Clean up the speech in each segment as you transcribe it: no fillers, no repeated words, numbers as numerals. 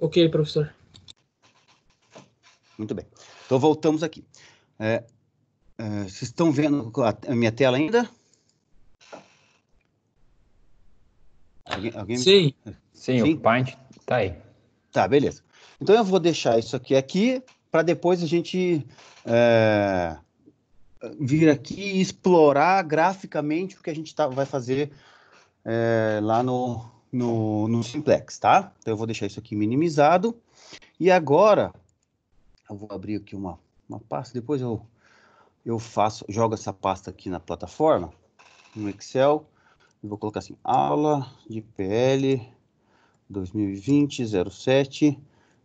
Ok, professor. Muito bem. Então, voltamos aqui. Vocês estão vendo a minha tela ainda? Alguém? Sim. Sim, o Paint tá aí. Tá, beleza. Então, eu vou deixar isso aqui para depois a gente vir aqui e explorar graficamente o que a gente vai fazer lá no Simplex, tá? Então, eu vou deixar isso aqui minimizado. E agora, eu vou abrir aqui uma pasta, depois eu jogo essa pasta aqui na plataforma, no Excel, e vou colocar assim, aula de PL 2020, 07,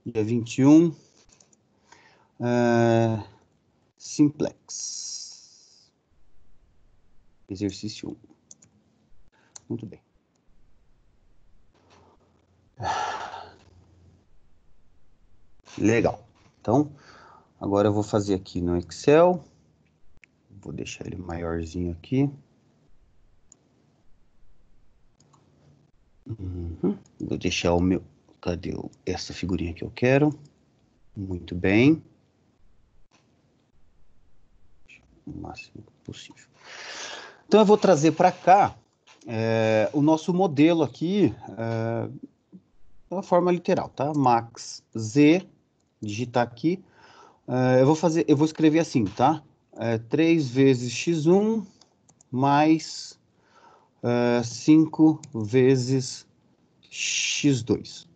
dia 21, Simplex, exercício 1. Muito bem. Legal. Então, agora eu vou fazer aqui no Excel, vou deixar ele maiorzinho aqui. Vou deixar o meu... Cadê essa figurinha que eu quero? Muito bem. O máximo possível. Então, eu vou trazer para cá o nosso modelo aqui, da forma literal, tá? Max Z, digitar aqui. Eu vou escrever assim, tá? 3 vezes x1 mais 5 vezes x2.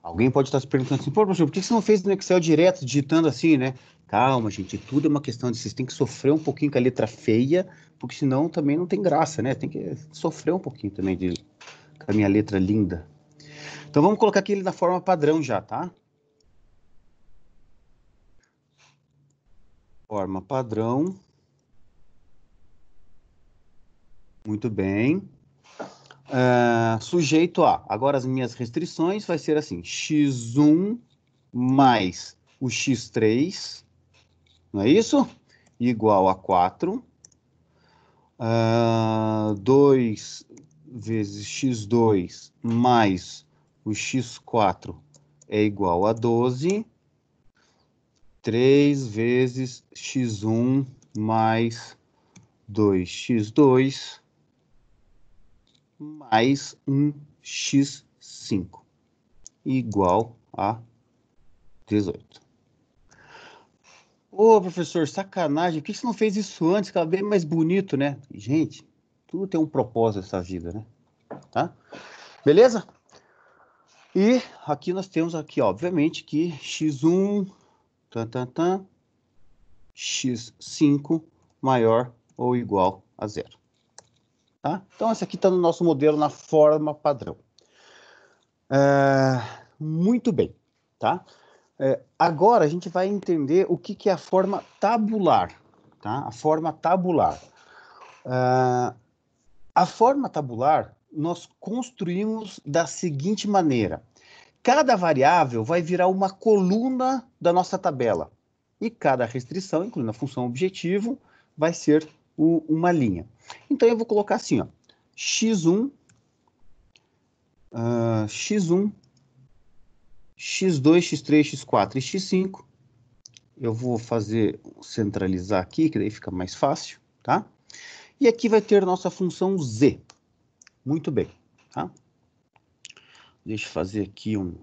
Alguém pode estar se perguntando assim, pô, professor, por que você não fez no Excel direto, digitando assim, né? Calma, gente, tudo é uma questão de vocês têm que sofrer um pouquinho com a letra feia, porque senão também não tem graça, né? Tem que sofrer um pouquinho também com a minha letra linda. Então vamos colocar aqui ele na forma padrão já, tá? Forma padrão. Muito bem. Sujeito a. Agora as minhas restrições vai ser assim, x1 mais o x3, não é isso? Igual a 4. 2 vezes x2 mais o x4 é igual a 12. 3 vezes x1 mais 2x2 mais um x5 igual a 18. Ô, professor, sacanagem, por que você não fez isso antes? Ficava bem mais bonito, né? Gente, tudo tem um propósito nessa vida, né? Tá? Beleza? E aqui nós temos aqui, obviamente, que x1, x5 maior ou igual a 0. Tá? Então, esse aqui está no nosso modelo na forma padrão. Muito bem, tá? Agora a gente vai entender o que é a forma tabular, tá? A forma tabular. A forma tabular nós construímos da seguinte maneira. Cada variável vai virar uma coluna da nossa tabela. E cada restrição, incluindo a função objetivo, vai ser uma linha. Então, eu vou colocar assim, ó, x1, x1, x2, x3, x4 e x5. Eu vou centralizar aqui, que daí fica mais fácil, tá? E aqui vai ter nossa função z. Muito bem, tá? Deixa eu fazer aqui um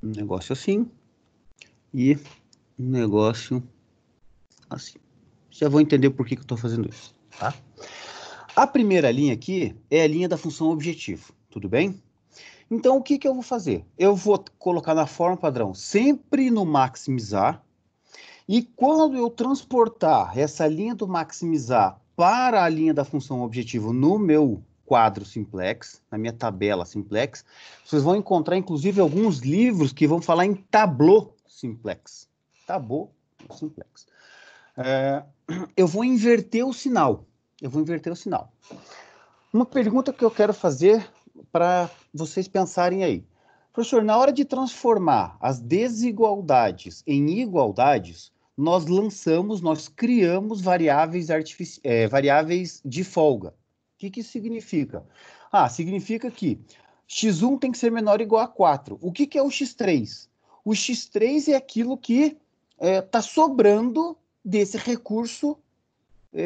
negócio assim e um negócio assim. Já vou entender por que eu estou fazendo isso, tá? A primeira linha aqui é a linha da função objetivo, tudo bem? Então, o que eu vou fazer? Eu vou colocar na forma padrão sempre no maximizar, e quando eu transportar essa linha do maximizar para a linha da função objetivo no meu quadro Simplex, na minha tabela Simplex, vocês vão encontrar, inclusive, alguns livros que vão falar em Tableau Simplex. Tableau Simplex. Eu vou inverter o sinal. Uma pergunta que eu quero fazer para vocês pensarem aí. Professor, na hora de transformar as desigualdades em igualdades, nós criamos variáveis de folga, que isso significa? Significa que x1 tem que ser menor ou igual a 4. O que é o x3? O x3 é aquilo que está sobrando desse recurso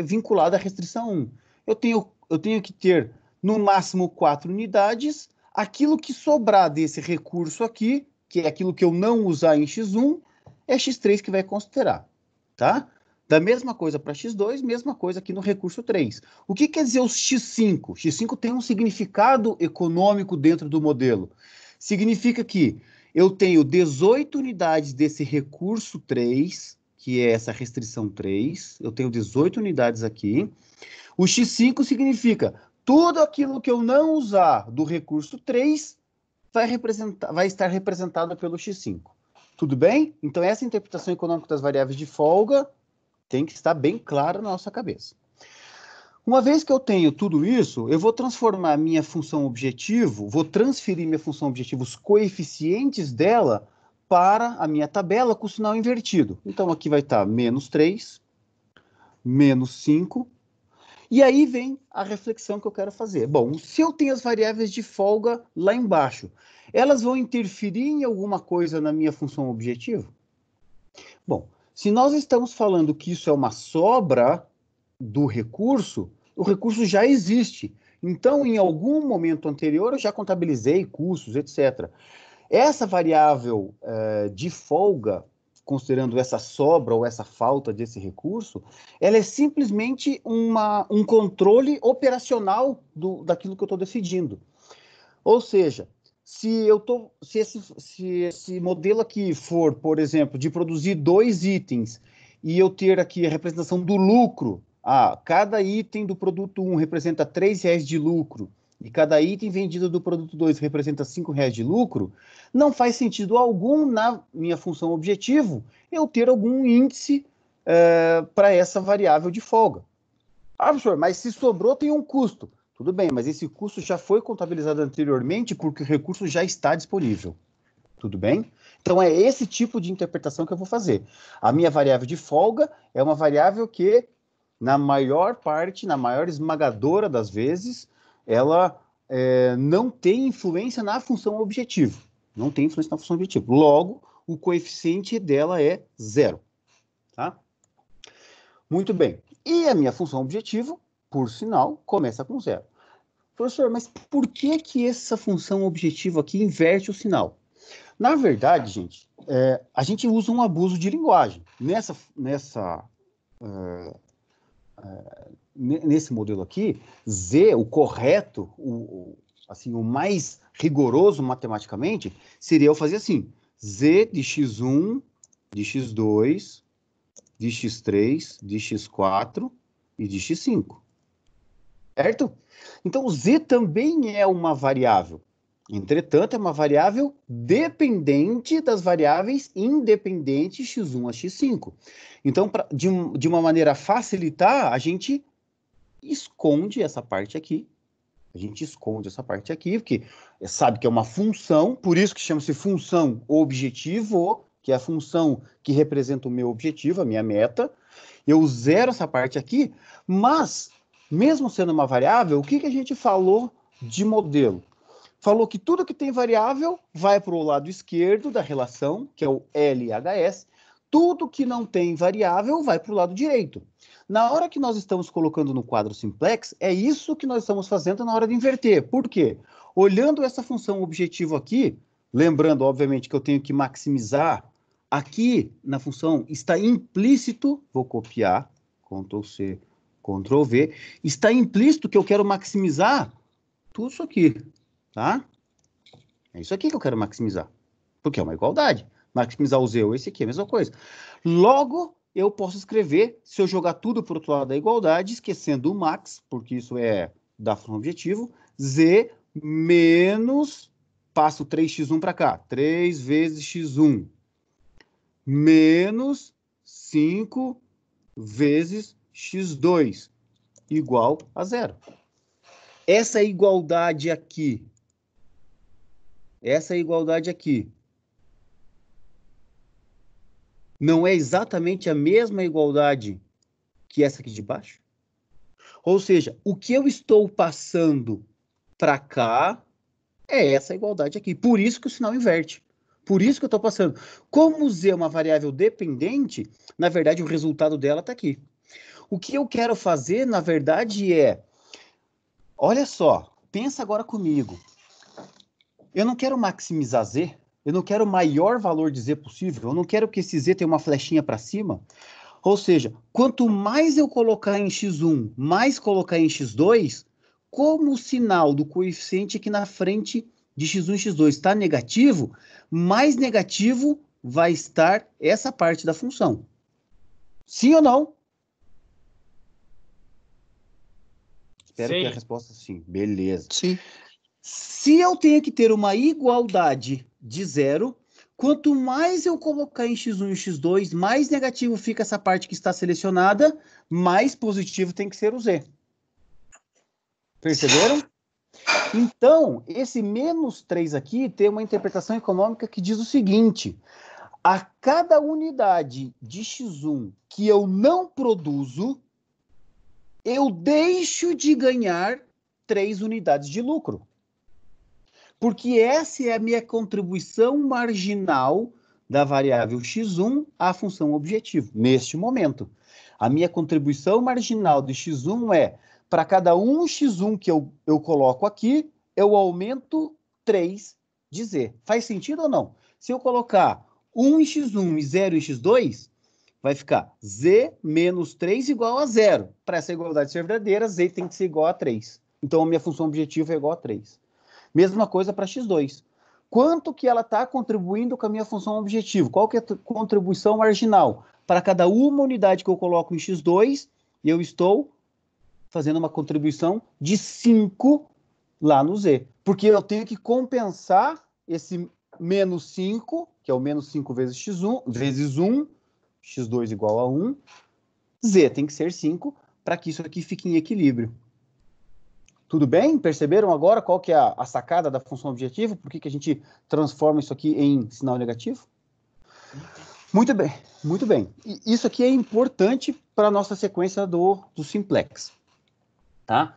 vinculado à restrição 1. Eu tenho que ter, no máximo, 4 unidades. Aquilo que sobrar desse recurso aqui, que é aquilo que eu não usar em x1, é x3 que vai considerar, tá? Da mesma coisa para x2, mesma coisa aqui no recurso 3. O que quer dizer o x5? X5 tem um significado econômico dentro do modelo. Significa que eu tenho 18 unidades desse recurso 3, que é essa restrição 3. Eu tenho 18 unidades aqui. O x5 significa tudo aquilo que eu não usar do recurso 3 vai estar representado pelo x5. Tudo bem? Então, essa interpretação econômica das variáveis de folga tem que estar bem clara na nossa cabeça. Uma vez que eu tenho tudo isso, eu vou transformar minha função objetivo, vou transferir minha função objetivo, os coeficientes dela, para a minha tabela com o sinal invertido. Então, aqui vai estar menos 3, menos 5, e aí vem a reflexão que eu quero fazer. Bom, se eu tenho as variáveis de folga lá embaixo, elas vão interferir em alguma coisa na minha função objetivo? Bom, se nós estamos falando que isso é uma sobra do recurso, o recurso já existe. Então, em algum momento anterior, eu já contabilizei custos, etc. Essa variável de folga, considerando essa sobra ou essa falta desse recurso, ela é simplesmente um controle operacional daquilo que eu estou decidindo. Ou seja, se esse modelo aqui for, por exemplo, de produzir 2 itens e eu ter aqui a representação do lucro, cada item do produto 1 representa R$3 de lucro, e cada item vendido do produto 2 representa R$5 de lucro, não faz sentido algum na minha função objetivo eu ter algum índice para essa variável de folga. Professor, mas se sobrou tem um custo. Tudo bem, mas esse custo já foi contabilizado anteriormente porque o recurso já está disponível. Tudo bem? Então, é esse tipo de interpretação que eu vou fazer. A minha variável de folga é uma variável que, na maior parte, na maior esmagadora das vezes, ela não tem influência na função objetivo. Não tem influência na função objetivo. Logo, o coeficiente dela é 0. Tá? Muito bem. E a minha função objetivo, por sinal, começa com 0. Professor, mas por que essa função objetivo aqui inverte o sinal? Na verdade, gente, a gente usa um abuso de linguagem. Nesse modelo aqui, Z, o correto, assim, o mais rigoroso matematicamente, seria eu fazer assim, Z de x1, de x2, de x3, de x4 e de x5. Certo? Então, o Z também é uma variável. Entretanto, é uma variável dependente das variáveis independentes x1 a x5. Então, de uma maneira a facilitar, a gente esconde essa parte aqui. A gente esconde essa parte aqui, porque sabe que é uma função, por isso que chama-se função objetivo, que é a função que representa o meu objetivo, a minha meta. Eu zero essa parte aqui, mas, mesmo sendo uma variável, o que a gente falou de modelo? Falou que tudo que tem variável vai para o lado esquerdo da relação, que é o LHS. Tudo que não tem variável vai para o lado direito. Na hora que nós estamos colocando no quadro simplex, é isso que nós estamos fazendo na hora de inverter. Por quê? Olhando essa função objetivo aqui, lembrando, obviamente, que eu tenho que maximizar, aqui na função está implícito, vou copiar, Ctrl C, Ctrl V, está implícito que eu quero maximizar tudo isso aqui, tá? É isso aqui que eu quero maximizar, porque é uma igualdade. Maximizar o Z ou esse aqui é a mesma coisa. Logo, eu posso escrever, se eu jogar tudo para o outro lado da igualdade, esquecendo o max, porque isso é da função objetivo, Z menos, passo 3x1 para cá, 3 vezes x1, menos 5 vezes x2, igual a 0. Essa igualdade aqui, não é exatamente a mesma igualdade que essa aqui de baixo? Ou seja, o que eu estou passando para cá é essa igualdade aqui. Por isso que o sinal inverte. Por isso que eu estou passando. Como Z é uma variável dependente, na verdade, o resultado dela está aqui. O que eu quero fazer, na verdade, olha só, pensa agora comigo. Eu não quero maximizar Z, eu não quero o maior valor de Z possível, eu não quero que esse Z tenha uma flechinha para cima. Ou seja, quanto mais eu colocar em x1, mais colocar em x2, como o sinal do coeficiente aqui na frente de x1 e x2 está negativo, mais negativo vai estar essa parte da função. Sim ou não? Espero que a resposta sim. Beleza. Sim. Se eu tenho que ter uma igualdade de zero, quanto mais eu colocar em x1 e x2, mais negativo fica essa parte que está selecionada, mais positivo tem que ser o z. Perceberam? Então, esse menos 3 aqui tem uma interpretação econômica que diz o seguinte: a cada unidade de x1 que eu não produzo, eu deixo de ganhar 3 unidades de lucro. Porque essa é a minha contribuição marginal da variável x1 à função objetivo, neste momento. A minha contribuição marginal de x1 para cada um x1 que eu coloco aqui, eu aumento 3 de z. Faz sentido ou não? Se eu colocar 1 em x1 e 0 em x2, vai ficar z menos 3 igual a 0. Para essa igualdade ser verdadeira, z tem que ser igual a 3. Então, a minha função objetivo é igual a 3. Mesma coisa para x2. Quanto que ela está contribuindo com a minha função objetivo? Qual que é a contribuição marginal? Para cada uma unidade que eu coloco em x2, eu estou fazendo uma contribuição de 5 lá no z. Porque eu tenho que compensar esse menos 5, que é o menos 5 vezes x1, vezes 1, x2 igual a 1, z tem que ser 5, para que isso aqui fique em equilíbrio. Tudo bem? Perceberam agora qual que é a sacada da função objetivo? Por que a gente transforma isso aqui em sinal negativo? Muito bem, muito bem. E isso aqui é importante para a nossa sequência do simplex. Tá?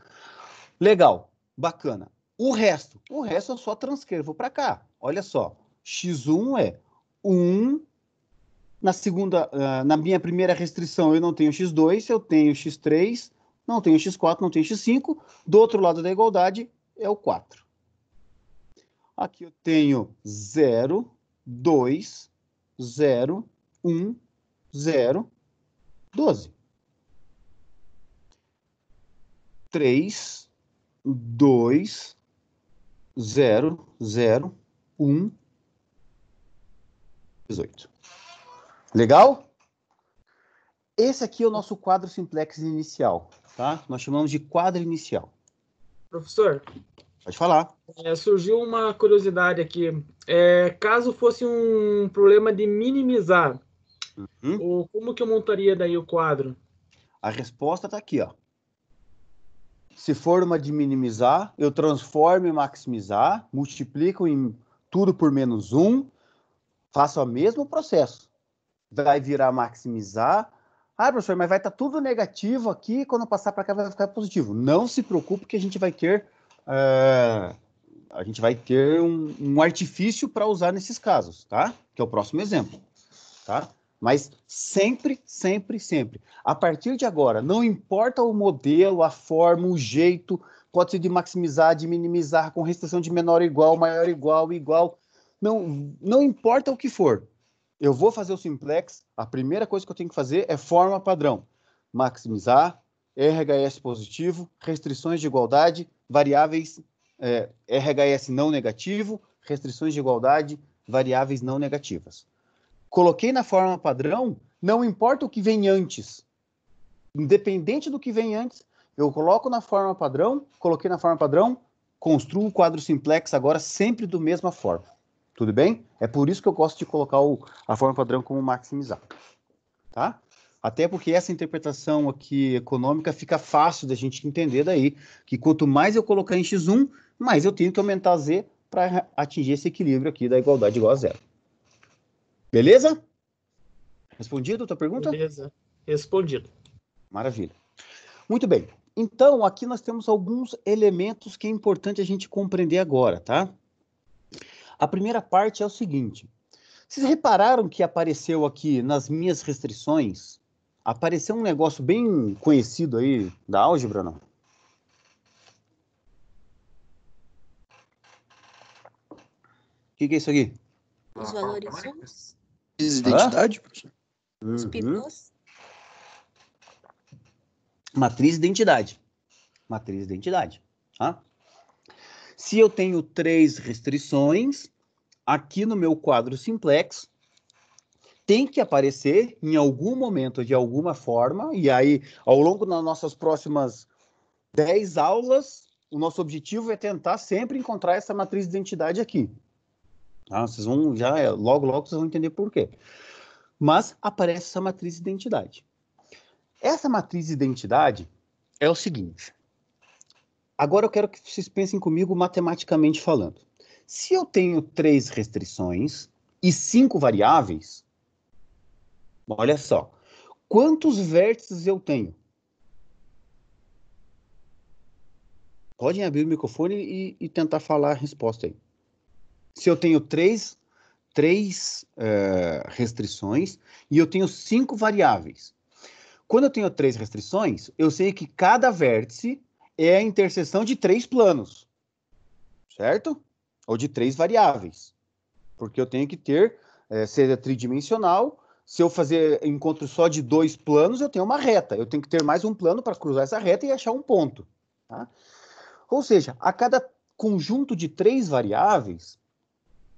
Legal, bacana. O resto eu só transcrevo para cá. Olha só, x1 é 1, na minha primeira restrição eu não tenho x2, eu tenho x3, não tenho x4, não tenho x5. Do outro lado da igualdade é o 4. Aqui eu tenho 0, 2, 0, 1, 0, 12. 3, 2, 0, 0, 1, 18. Legal? Esse aqui é o nosso quadro simplex inicial, tá? Nós chamamos de quadro inicial. Professor, pode falar. Surgiu uma curiosidade aqui. Caso fosse um problema de minimizar, como que eu montaria daí o quadro? A resposta está aqui, ó. Se for uma de minimizar, eu transformo em maximizar, multiplico em tudo por menos 1, faço o mesmo processo. Vai virar maximizar. Ah, professor, mas vai estar tudo negativo aqui, quando passar para cá vai ficar positivo. Não se preocupe que a gente vai ter um artifício para usar nesses casos, tá? Que é o próximo exemplo, tá? Mas sempre, sempre, sempre. A partir de agora, não importa o modelo, a forma, o jeito, pode ser de maximizar, de minimizar, com restrição de menor igual, maior igual, igual. Não importa o que for. Eu vou fazer o simplex, a primeira coisa que eu tenho que fazer é forma padrão. Maximizar, RHS positivo, restrições de igualdade, variáveis RHS não negativo, restrições de igualdade, variáveis não negativas. Coloquei na forma padrão, não importa o que vem antes. Independente do que vem antes, eu coloco na forma padrão, coloquei na forma padrão, construo o quadro simplex agora sempre da mesma forma. Tudo bem? É por isso que eu gosto de colocar a forma padrão como maximizar. Tá? Até porque essa interpretação aqui econômica fica fácil da gente entender daí, que quanto mais eu colocar em x1, mais eu tenho que aumentar z para atingir esse equilíbrio aqui da igualdade igual a zero. Beleza? Respondido a tua pergunta? Beleza, respondido. Maravilha. Muito bem. Então, aqui nós temos alguns elementos que é importante a gente compreender agora, tá? A primeira parte é o seguinte. Vocês repararam que apareceu aqui nas minhas restrições, apareceu um negócio bem conhecido aí da álgebra, não? O que é isso aqui? Os valores sumos. Identidade, professor? Os pivôs. Matriz identidade. Matriz identidade. Tá? Se eu tenho 3 restrições, aqui no meu quadro simplex, tem que aparecer em algum momento, de alguma forma, e aí, ao longo das nossas próximas 10 aulas, o nosso objetivo é tentar sempre encontrar essa matriz de identidade aqui. Tá? Vocês vão logo vocês vão entender por quê. Mas aparece essa matriz de identidade. Essa matriz de identidade é o seguinte. Agora eu quero que vocês pensem comigo matematicamente falando. Se eu tenho 3 restrições e 5 variáveis, olha só, quantos vértices eu tenho? Podem abrir o microfone e tentar falar a resposta aí. Se eu tenho 3 restrições e eu tenho 5 variáveis. Quando eu tenho 3 restrições, eu sei que cada vértice é a interseção de 3 planos, certo? Ou de 3 variáveis. Porque eu tenho que ter, seja tridimensional, se eu fazer encontro só de 2 planos, eu tenho uma reta. Eu tenho que ter mais um plano para cruzar essa reta e achar um ponto. Tá? Ou seja, a cada conjunto de 3 variáveis,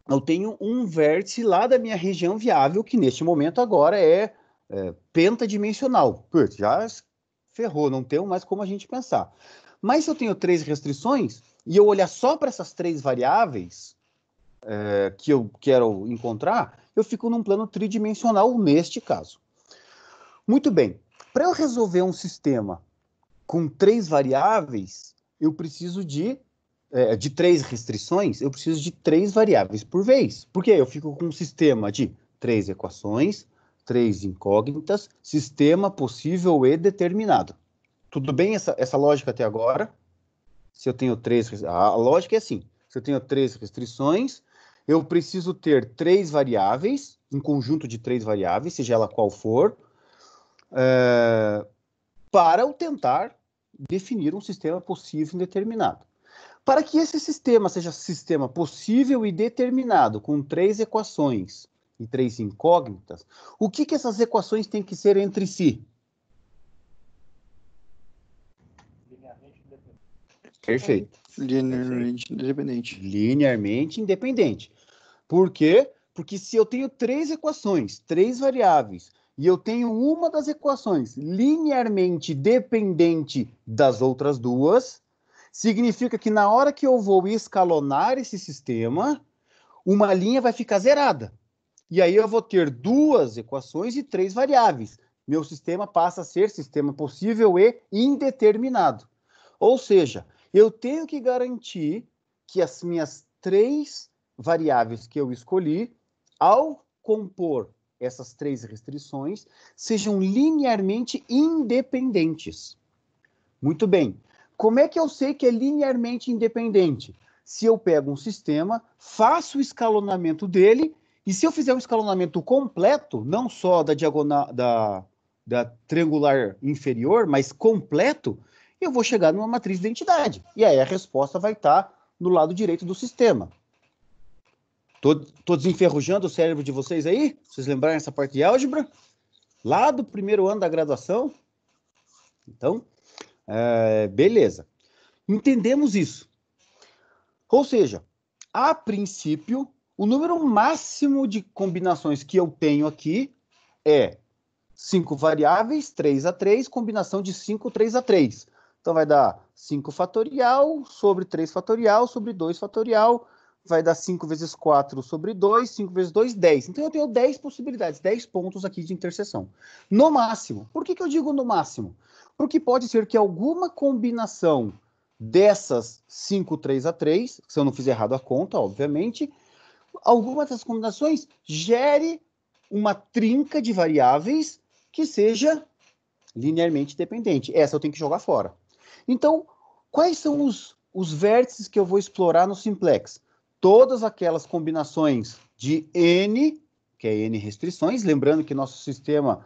eu tenho um vértice lá da minha região viável, que neste momento agora é pentadimensional. Putz, já ferrou, não tem mais como a gente pensar. Mas se eu tenho 3 restrições, e eu olhar só para essas 3 variáveis que eu quero encontrar, eu fico num plano tridimensional neste caso. Muito bem. Para eu resolver um sistema com 3 variáveis, eu preciso de 3 restrições, eu preciso de 3 variáveis por vez. Porque eu fico com um sistema de 3 equações, 3 incógnitas, sistema possível e determinado. Tudo bem essa lógica até agora? Se eu tenho 3... A lógica é assim. Se eu tenho 3 restrições, eu preciso ter 3 variáveis, um conjunto de 3 variáveis, seja ela qual for, para eu tentar definir um sistema possível e determinado. Para que esse sistema seja sistema possível e determinado, com 3 equações e 3 incógnitas, o que essas equações têm que ser entre si? Perfeito. Linearmente independente. Linearmente independente. Por quê? Porque se eu tenho 3 equações, 3 variáveis, e eu tenho uma das equações linearmente dependente das outras duas, significa que na hora que eu vou escalonar esse sistema, uma linha vai ficar zerada. E aí eu vou ter 2 equações e 3 variáveis. Meu sistema passa a ser sistema possível e indeterminado. Ou seja, eu tenho que garantir que as minhas 3 variáveis que eu escolhi, ao compor essas 3 restrições, sejam linearmente independentes. Muito bem. Como é que eu sei que é linearmente independente? Se eu pego um sistema, faço o escalonamento dele, e se eu fizer um escalonamento completo, não só da diagonal, da triangular inferior, mas completo, eu vou chegar numa matriz de identidade. E aí a resposta vai estar no lado direito do sistema. Tô desenferrujando o cérebro de vocês aí? Vocês lembrarem essa parte de álgebra? Lá do primeiro ano da graduação? Então, beleza. Entendemos isso. Ou seja, a princípio, o número máximo de combinações que eu tenho aqui é 5 variáveis, 3 a 3, combinação de 5, 3 a 3. Então, vai dar 5 fatorial sobre 3 fatorial sobre 2 fatorial, vai dar 5 vezes 4 sobre 2, 5 vezes 2, 10. Então, eu tenho 10 possibilidades, 10 pontos aqui de interseção. No máximo. Por que eu digo no máximo? Porque pode ser que alguma combinação dessas 5, 3 a 3, se eu não fizer errado a conta, obviamente, alguma dessas combinações gere uma trinca de variáveis que seja linearmente dependente. Essa eu tenho que jogar fora. Então, quais são os vértices que eu vou explorar no simplex? Todas aquelas combinações de N, que é N restrições, lembrando que nosso sistema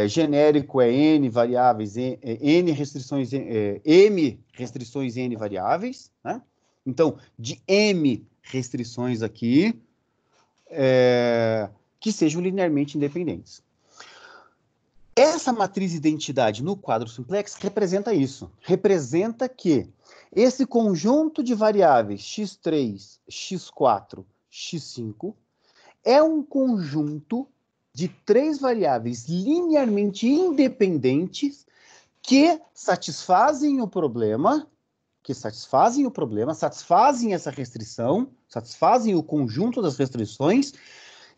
genérico é N variáveis, N restrições, M restrições N variáveis, né? Então, de M restrições aqui, que sejam linearmente independentes. Essa matriz identidade no quadro simplex representa isso. Representa que esse conjunto de variáveis x3, x4, x5 é um conjunto de 3 variáveis linearmente independentes que satisfazem o problema, satisfazem essa restrição, satisfazem o conjunto das restrições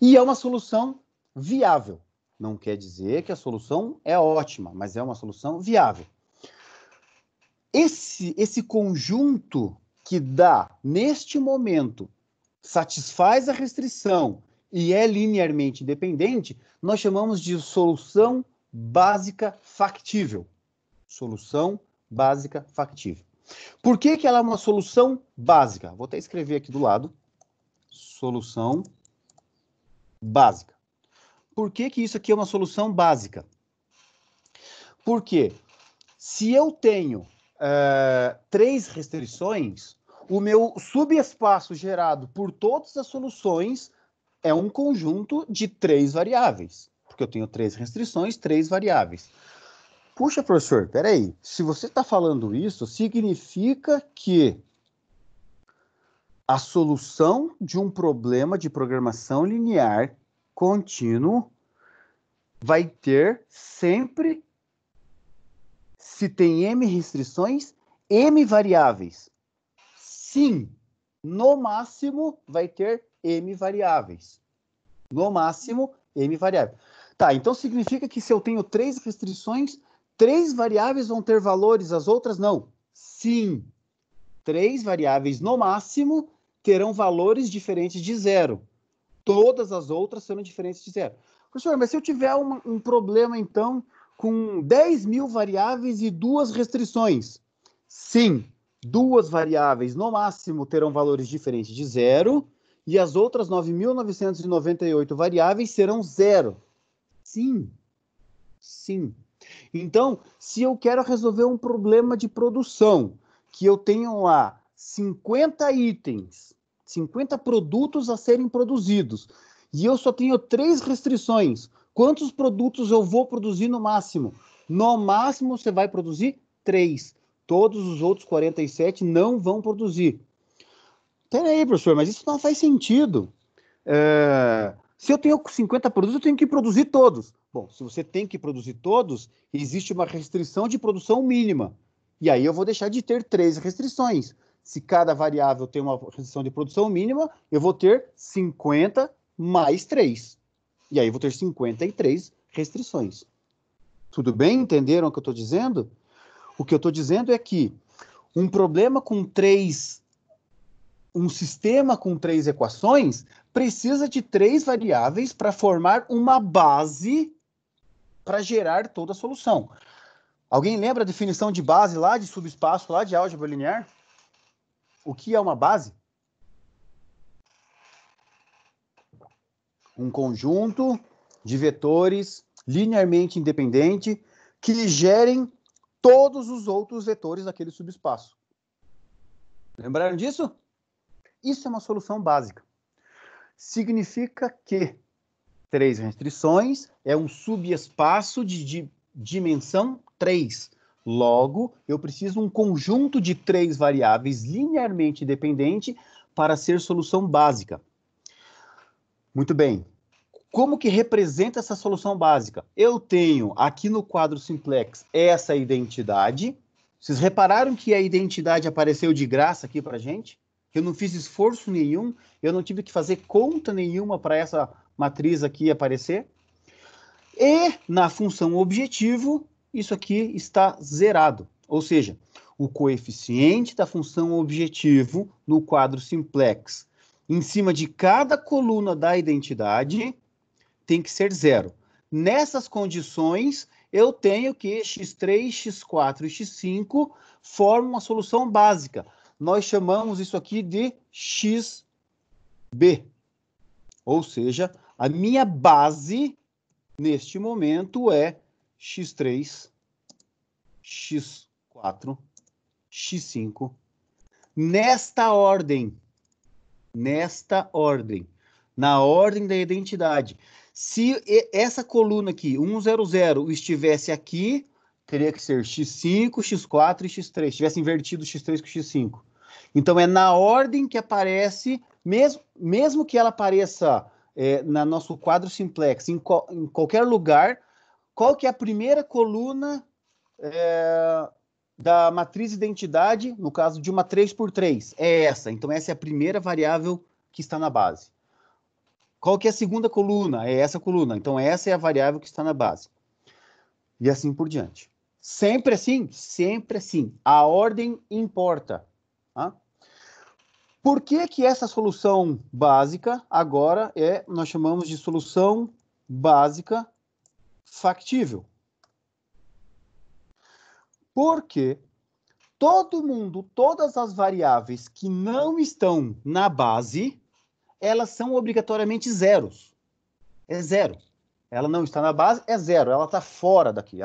e é uma solução viável. Não quer dizer que a solução é ótima, mas é uma solução viável. Esse conjunto que dá, neste momento, satisfaz a restrição e é linearmente independente, nós chamamos de solução básica factível. Solução básica factível. Por que ela é uma solução básica? Vou até escrever aqui do lado. Solução básica. Por que isso aqui é uma solução básica? Porque se eu tenho 3 restrições, o meu subespaço gerado por todas as soluções é um conjunto de 3 variáveis. Porque eu tenho 3 restrições, 3 variáveis. Puxa, professor, peraí. Se você está falando isso, significa que a solução de um problema de programação linear contínuo vai ter sempre, se tem M restrições, M variáveis. Sim, no máximo vai ter M variáveis. No máximo, M variáveis. Tá, então significa que se eu tenho 3 restrições, 3 variáveis vão ter valores, as outras não? Sim, 3 variáveis no máximo terão valores diferentes de 0. Todas as outras serão diferentes de 0. Professor, mas se eu tiver um problema, então, com 10.000 variáveis e 2 restrições? Sim, 2 variáveis no máximo terão valores diferentes de 0 e as outras 9.998 variáveis serão 0. Sim, sim. Então, se eu quero resolver um problema de produção, que eu tenho lá 50 itens, 50 produtos a serem produzidos, e eu só tenho 3 restrições, quantos produtos eu vou produzir no máximo? No máximo, você vai produzir 3. Todos os outros 47 não vão produzir. Peraí, professor, mas isso não faz sentido. Se eu tenho 50 produtos, eu tenho que produzir todos. Bom, se você tem que produzir todos, existe uma restrição de produção mínima. E aí eu vou deixar de ter 3 restrições. Se cada variável tem uma restrição de produção mínima, eu vou ter 50 mais 3. E aí eu vou ter 53 restrições. Tudo bem? Entenderam o que eu estou dizendo? O que eu estou dizendo é que um problema com 3... Um sistema com 3 equações precisa de 3 variáveis para formar uma base para gerar toda a solução. Alguém lembra a definição de base lá, de subespaço lá, de álgebra linear? O que é uma base? Um conjunto de vetores linearmente independente que gerem todos os outros vetores daquele subespaço. Lembraram disso? Isso é uma solução básica. Significa que 3 restrições é um subespaço de dimensão 3. Logo, eu preciso um conjunto de 3 variáveis linearmente independente para ser solução básica. Muito bem. Como que representa essa solução básica? Eu tenho aqui no quadro simplex essa identidade. Vocês repararam que a identidade apareceu de graça aqui para a gente? Eu não fiz esforço nenhum, eu não tive que fazer conta nenhuma para essa matriz aqui aparecer. E na função objetivo, isso aqui está zerado. Ou seja, o coeficiente da função objetivo no quadro simplex, em cima de cada coluna da identidade, tem que ser 0. Nessas condições, eu tenho que x3, x4 e x5 formam uma solução básica. Nós chamamos isso aqui de xb. Ou seja, a minha base, neste momento, é x3, x4, x5, nesta ordem, na ordem da identidade. Se essa coluna aqui, 100, estivesse aqui, teria que ser x5, x4 e x3, tivesse invertido x3 com x5. Então, é na ordem que aparece, mesmo que ela apareça no nosso quadro simplex, em qualquer lugar, qual que é a primeira coluna da matriz identidade, no caso de uma 3x3? É essa. Então, essa é a primeira variável que está na base. Qual que é a segunda coluna? É essa coluna. Então, essa é a variável que está na base. E assim por diante. Sempre assim? Sempre assim. A ordem importa. Tá? Por que que essa solução básica agora nós chamamos de solução básica factível? Porque todas as variáveis que não estão na base, elas são obrigatoriamente zeros. É zero. Ela não está na base, é zero. Ela está fora daqui.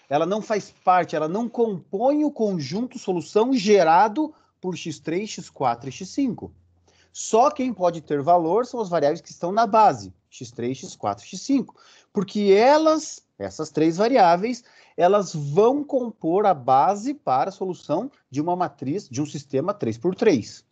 Ela não faz parte, ela não compõe o conjunto solução gerado por x3, x4 e x5. Só quem pode ter valor são as variáveis que estão na base, x3, x4 e x5. Porque essas três variáveis, elas vão compor a base para a solução de uma matriz, de um sistema 3x3.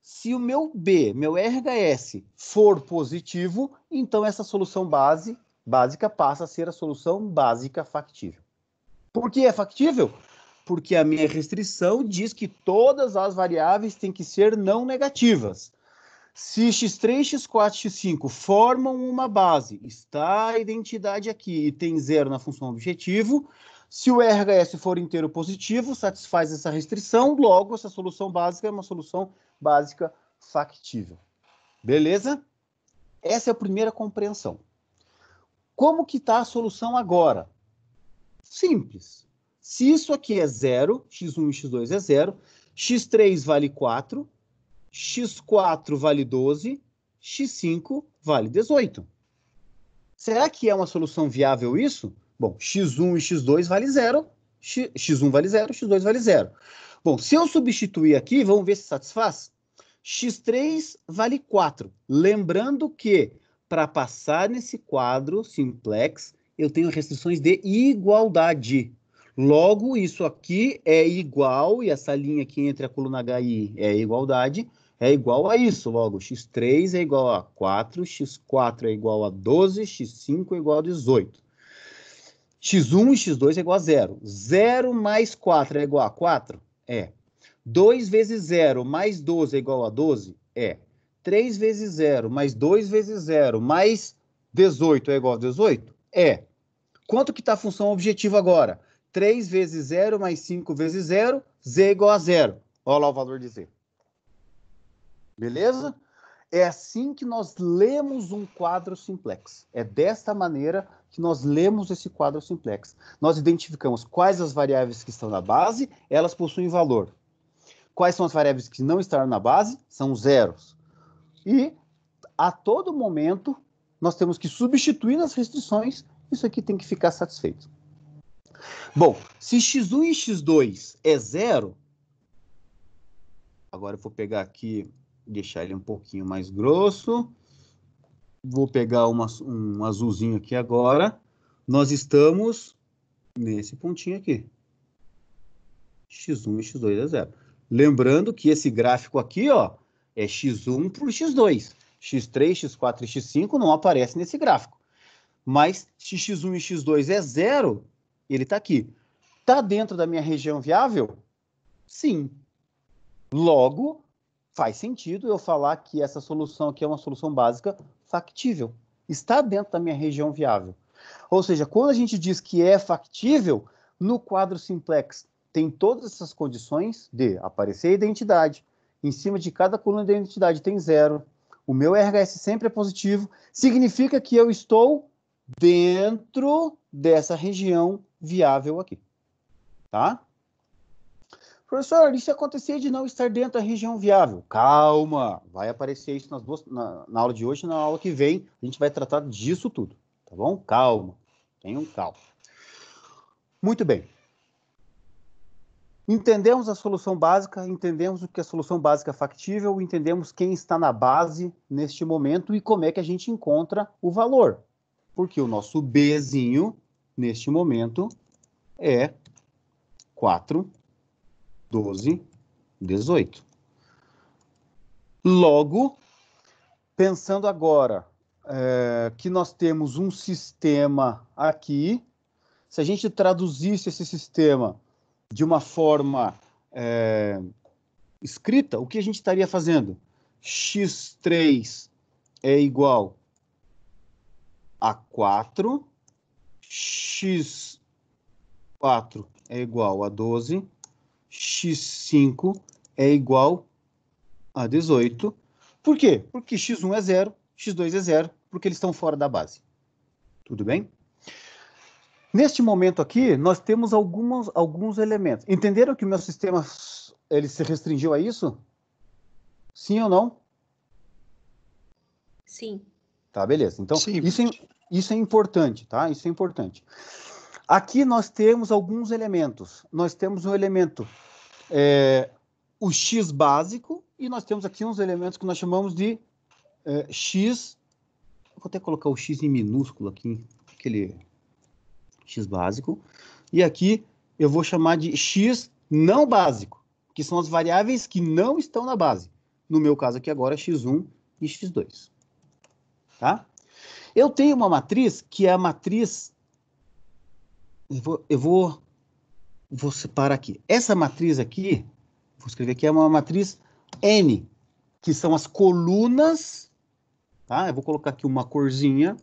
Se o meu B, meu RHS, for positivo, então essa solução básica passa a ser a solução básica factível. Por que é factível? Porque a minha restrição diz que todas as variáveis têm que ser não negativas. Se x3, x4, x5 formam uma base, está a identidade aqui e tem zero na função objetivo, se o RHS for inteiro positivo, satisfaz essa restrição, logo essa solução básica é uma solução básica factível. Beleza? Essa é a primeira compreensão. Como que está a solução agora? Simples. Se isso aqui é zero, x1 e x2 é zero, x3 vale 4, x4 vale 12, x5 vale 18. Será que é uma solução viável isso? Bom, x1 e x2 vale 0, x1 vale 0, x2 vale 0. Bom, se eu substituir aqui, vamos ver se satisfaz. x3 vale 4. Lembrando que, para passar nesse quadro simplex, eu tenho restrições de igualdade. Logo, isso aqui é igual, e essa linha aqui entre a coluna H e I é igualdade, é igual a isso. Logo, x3 é igual a 4, x4 é igual a 12, x5 é igual a 18. x1 e x2 é igual a 0. 0 mais 4 é igual a 4? É. 2 vezes 0 mais 12 é igual a 12? É. 3 vezes 0 mais 2 vezes 0 mais 18 é igual a 18? É. Quanto que está a função objetiva agora? 3 vezes 0 mais 5 vezes 0, z é igual a 0. Olha lá o valor de z. Beleza? É assim que nós lemos um quadro simplex. É desta maneira que nós lemos esse quadro simplex. Nós identificamos quais as variáveis que estão na base, elas possuem valor. Quais são as variáveis que não estão na base? São zeros. E, a todo momento, nós temos que substituir nas restrições. Isso aqui tem que ficar satisfeito. Bom, se x1 e x2 é 0, agora eu vou pegar aqui, deixar ele um pouquinho mais grosso. Vou pegar um azulzinho aqui agora. Nós estamos nesse pontinho aqui. x1 e x2 é 0. Lembrando que esse gráfico aqui, ó, é x1 por x2. x3, x4 e x5 não aparecem nesse gráfico. Mas se x1 e x2 é 0, ele está aqui. Está dentro da minha região viável? Sim. Logo, faz sentido eu falar que essa solução aqui é uma solução básica factível. Está dentro da minha região viável. Ou seja, quando a gente diz que é factível, no quadro simplex tem todas essas condições de aparecer a identidade. Em cima de cada coluna da identidade tem 0. o meu RHS sempre é positivo, significa que eu estou dentro dessa região viável aqui, tá? Professor, e se acontecer de não estar dentro da região viável? Calma, vai aparecer isso na aula de hoje, na aula que vem, a gente vai tratar disso tudo, tá bom? Calma, tenham calma. Muito bem. Entendemos a solução básica, entendemos o que é a solução básica factível, entendemos quem está na base neste momento e como é que a gente encontra o valor. Porque o nosso Bzinho, neste momento, é 4, 12, 18. Logo, pensando agora que nós temos um sistema aqui, se a gente traduzisse esse sistema de uma forma escrita, o que a gente estaria fazendo? x3 é igual a 4, x4 é igual a 12, x5 é igual a 18. Por quê? Porque x1 é 0, x2 é 0, porque eles estão fora da base. Tudo bem? Neste momento aqui, nós temos alguns elementos. Entenderam que o meu sistema ele se restringiu a isso? Sim ou não? Sim. Tá, beleza. Então, Sim. isso é importante, tá? Isso é importante. Aqui nós temos alguns elementos. Nós temos um elemento, o x básico, e nós temos aqui uns elementos que nós chamamos de x... Vou até colocar o x em minúsculo aqui, aquele x básico. E aqui eu vou chamar de x não básico, que são as variáveis que não estão na base. No meu caso aqui agora, x1 e x2. Tá? Eu tenho uma matriz que é a matriz... Eu vou separar aqui. Essa matriz aqui, vou escrever aqui, é uma matriz N, que são as colunas, tá? Eu vou colocar aqui uma corzinha,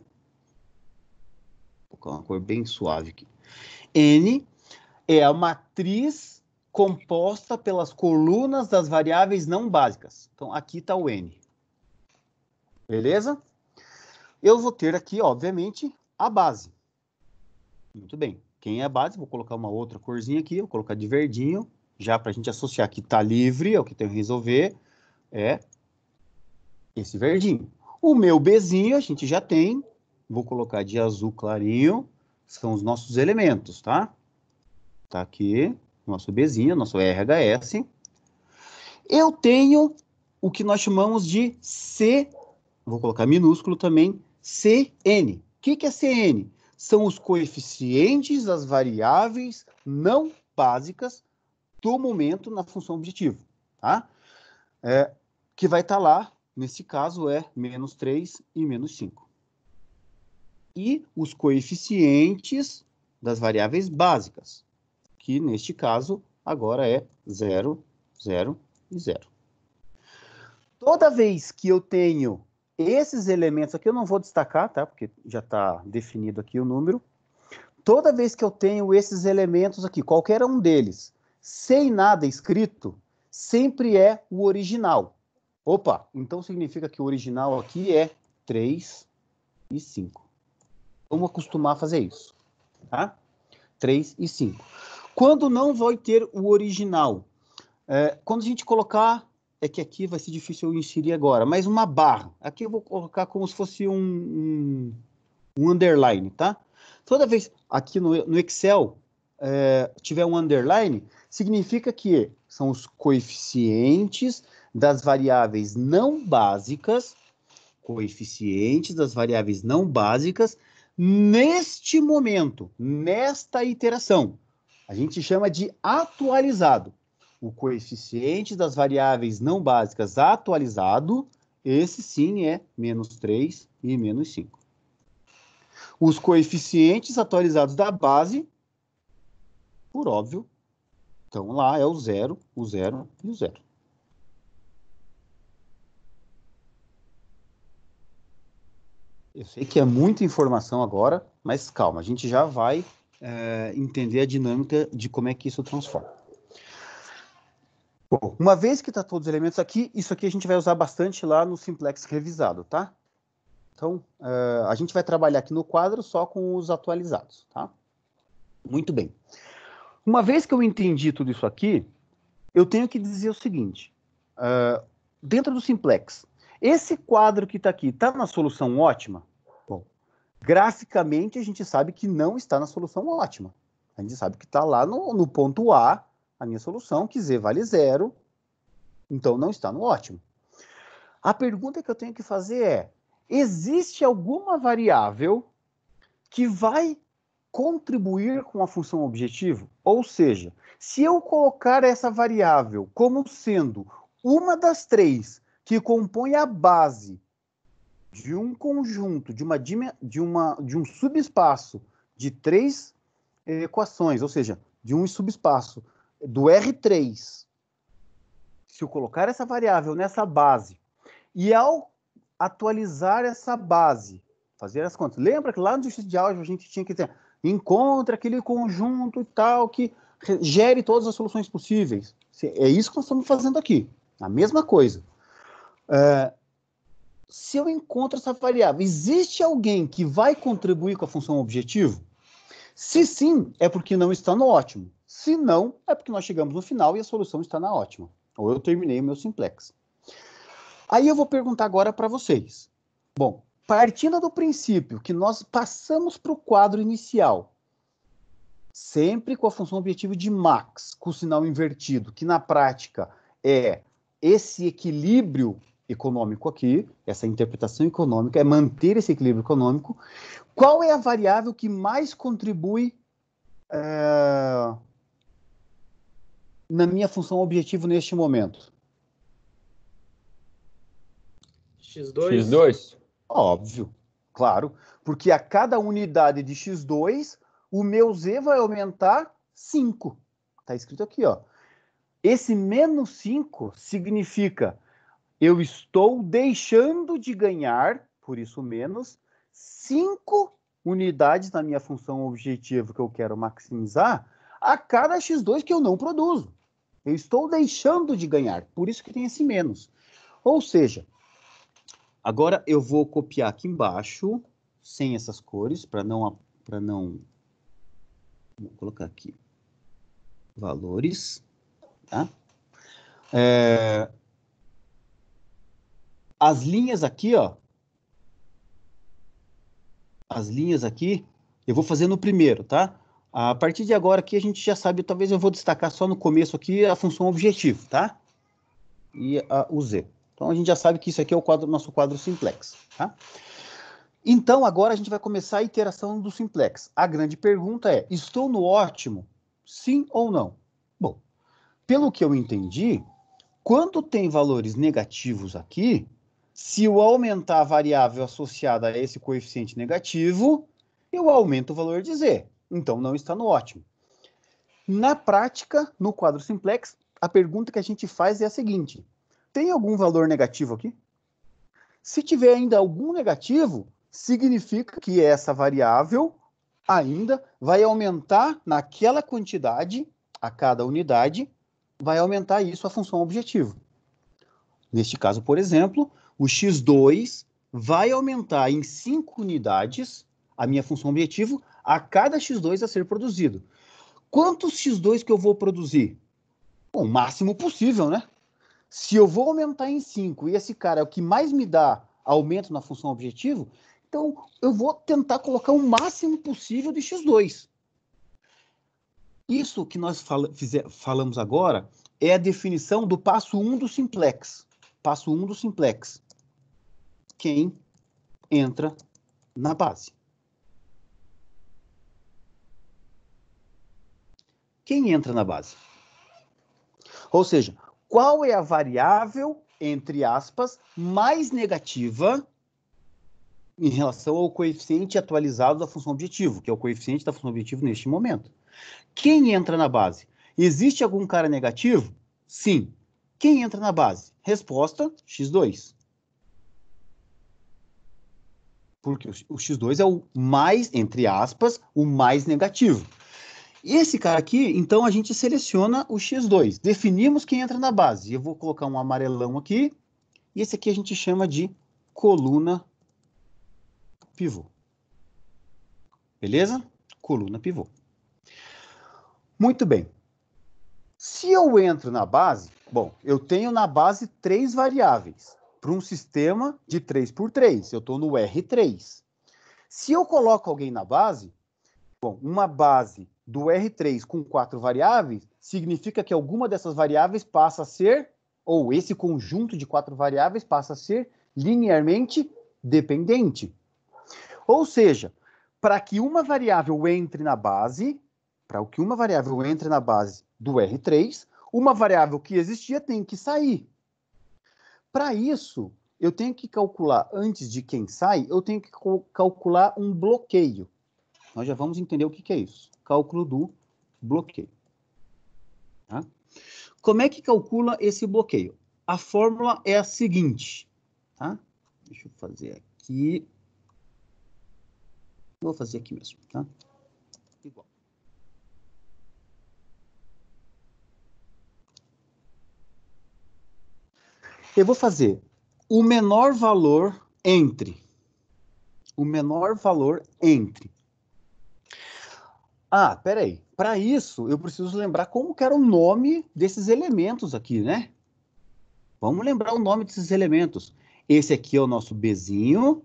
vou colocar uma cor bem suave aqui. N é a matriz composta pelas colunas das variáveis não básicas. Então, aqui está o N. Beleza? Eu vou ter aqui, obviamente, a base. Muito bem. Quem é a base? Vou colocar uma outra corzinha aqui, vou colocar de verdinho, já para a gente associar que está livre, é o que tem que resolver, é esse verdinho. O meu Bzinho a gente já tem, vou colocar de azul clarinho, são os nossos elementos, tá? Tá aqui, nosso Bzinho, nosso RHS. Eu tenho o que nós chamamos de C, vou colocar minúsculo também, CN. O que é CN? São os coeficientes das variáveis não básicas do momento na função objetivo, tá? Que vai estar lá, nesse caso é menos 3 e menos 5. E os coeficientes das variáveis básicas, que neste caso agora é 0, 0 e 0. Toda vez que eu tenho esses elementos aqui, eu não vou destacar, tá? Porque já está definido aqui o número. Toda vez que eu tenho esses elementos aqui, qualquer um deles, sem nada escrito, sempre é o original. Opa, então significa que o original aqui é 3 e 5. Vamos acostumar a fazer isso, tá? 3 e 5. Quando não vai ter o original? Quando a gente colocar... É que aqui vai ser difícil eu inserir agora, mas uma barra. Aqui eu vou colocar como se fosse um underline, tá? Toda vez aqui no Excel tiver um underline, significa que são os coeficientes das variáveis não básicas, neste momento, nesta iteração. A gente chama de atualizado. O coeficiente das variáveis não básicas atualizado, esse sim é menos 3 e menos 5. Os coeficientes atualizados da base, por óbvio, então lá é o 0, o 0 e o 0. Eu sei que é muita informação agora, mas calma, a gente já vai entender a dinâmica de como é que isso transforma. Bom, uma vez que está todos os elementos aqui, isso aqui a gente vai usar bastante lá no Simplex revisado, tá? Então, a gente vai trabalhar aqui no quadro só com os atualizados, tá? Muito bem. Uma vez que eu entendi tudo isso aqui, eu tenho que dizer o seguinte, dentro do Simplex, esse quadro que está aqui, está na solução ótima? Bom, graficamente a gente sabe que não está na solução ótima. A gente sabe que está lá no ponto A, a minha solução, que Z vale 0, então não está no ótimo. A pergunta que eu tenho que fazer é, existe alguma variável que vai contribuir com a função objetivo? Ou seja, se eu colocar essa variável como sendo uma das três que compõe a base de um conjunto, de um subespaço de 3 equações, ou seja, de um subespaço do R3, se eu colocar essa variável nessa base, e ao atualizar essa base, fazer as contas, lembra que lá no exercício de álgebra a gente tinha que ter, encontra aquele conjunto e tal, que gere todas as soluções possíveis. É isso que nós estamos fazendo aqui, a mesma coisa. Se eu encontro essa variável, existe alguém que vai contribuir com a função objetivo? Se sim, é porque não está no ótimo. Se não, é porque nós chegamos no final e a solução está na ótima. Ou eu terminei o meu Simplex. Aí eu vou perguntar agora para vocês. Bom, partindo do princípio que nós passamos para o quadro inicial, sempre com a função objetivo de max, com o sinal invertido, que na prática é esse equilíbrio econômico aqui, essa interpretação econômica, é manter esse equilíbrio econômico. Qual é a variável que mais contribui na minha função objetivo neste momento? X2. X2. Óbvio, claro, porque a cada unidade de X2, o meu Z vai aumentar 5. Está escrito aqui, ó. Esse menos 5 significa eu estou deixando de ganhar, por isso menos, 5 unidades na minha função objetivo que eu quero maximizar a cada X2 que eu não produzo. Eu estou deixando de ganhar, por isso que tem esse menos. Ou seja, agora eu vou copiar aqui embaixo, sem essas cores, para não... Vou colocar aqui. Valores. Tá? As linhas aqui, ó. As linhas aqui, eu vou fazer no primeiro, tá? A partir de agora aqui a gente já sabe, talvez eu vou destacar só no começo aqui a função objetivo, tá? E o Z. Então a gente já sabe que isso aqui é o nosso quadro Simplex, tá? Então agora a gente vai começar a iteração do Simplex. A grande pergunta é, estou no ótimo? Sim ou não? Bom, pelo que eu entendi, quando tem valores negativos aqui, se eu aumentar a variável associada a esse coeficiente negativo, eu aumento o valor de Z. Então, não está no ótimo. Na prática, no quadro Simplex, a pergunta que a gente faz é a seguinte. Tem algum valor negativo aqui? Se tiver ainda algum negativo, significa que essa variável ainda vai aumentar naquela quantidade, a cada unidade, vai aumentar isso a função objetivo. Neste caso, por exemplo, o X2 vai aumentar em 5 unidades a minha função objetivo a cada X2 a ser produzido. Quantos X2 que eu vou produzir? Bom, o máximo possível, né? Se eu vou aumentar em 5 e esse cara é o que mais me dá aumento na função objetivo, então eu vou tentar colocar o máximo possível de X2. Isso que nós falamos agora é a definição do passo 1 do Simplex. Passo 1 do Simplex. Quem entra na base? Quem entra na base? Ou seja, qual é a variável, entre aspas, mais negativa em relação ao coeficiente atualizado da função objetivo, que é o coeficiente da função objetivo neste momento? Quem entra na base? Existe algum cara negativo? Sim. Quem entra na base? Resposta, X2. Porque o X2 é o mais, entre aspas, o mais negativo. Esse cara aqui, então, a gente seleciona o X2. Definimos quem entra na base. Eu vou colocar um amarelão aqui. E esse aqui a gente chama de coluna pivô. Beleza? Coluna pivô. Muito bem. Se eu entro na base, bom, eu tenho na base 3 variáveis. Para um sistema de 3x3, eu estou no R3. Se eu coloco alguém na base, bom, uma base do R3 com 4 variáveis, significa que alguma dessas variáveis passa a ser, ou esse conjunto de 4 variáveis passa a ser linearmente dependente. Ou seja, para que uma variável entre na base, do R3, uma variável que existia tem que sair. Para isso, eu tenho que calcular, antes de quem sai, eu tenho que calcular um bloqueio. Nós já vamos entender o que é isso. Cálculo do bloqueio. Tá? Como é que calcula esse bloqueio? A fórmula é a seguinte. Tá? Deixa eu fazer aqui. Vou fazer aqui mesmo. Tá? Igual. Eu vou fazer o menor valor entre. Ah, peraí. Para isso, eu preciso lembrar como que era o nome desses elementos aqui, né? Vamos lembrar o nome desses elementos. Esse aqui é o nosso Bzinho.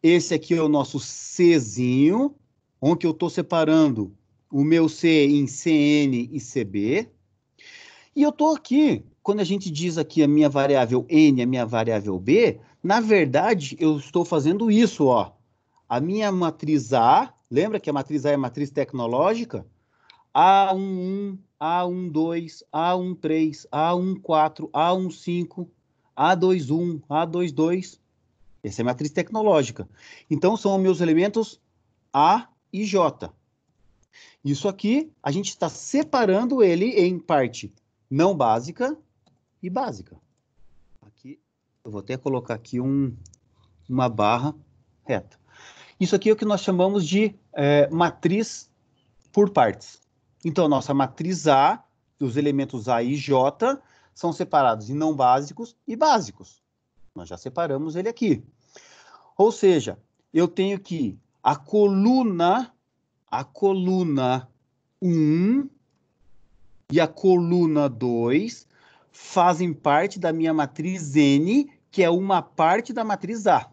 Esse aqui é o nosso Czinho, onde eu estou separando o meu C em Cn e Cb. E eu estou aqui, quando a gente diz aqui a minha variável N e a minha variável B, na verdade, eu estou fazendo isso, ó. A minha matriz A, lembra que a matriz A é a matriz tecnológica? A11, A12, A13, A14, A15, A21, A22. Essa é a matriz tecnológica. Então, são meus elementos A e J. Isso aqui, a gente está separando ele em parte não básica e básica. Aqui, eu vou até colocar aqui uma barra reta. Isso aqui é o que nós chamamos de matriz por partes. Então, nossa matriz A, os elementos A e J, são separados em não básicos e básicos. Nós já separamos ele aqui. Ou seja, eu tenho que a coluna 1 e a coluna 2 fazem parte da minha matriz N, que é uma parte da matriz A.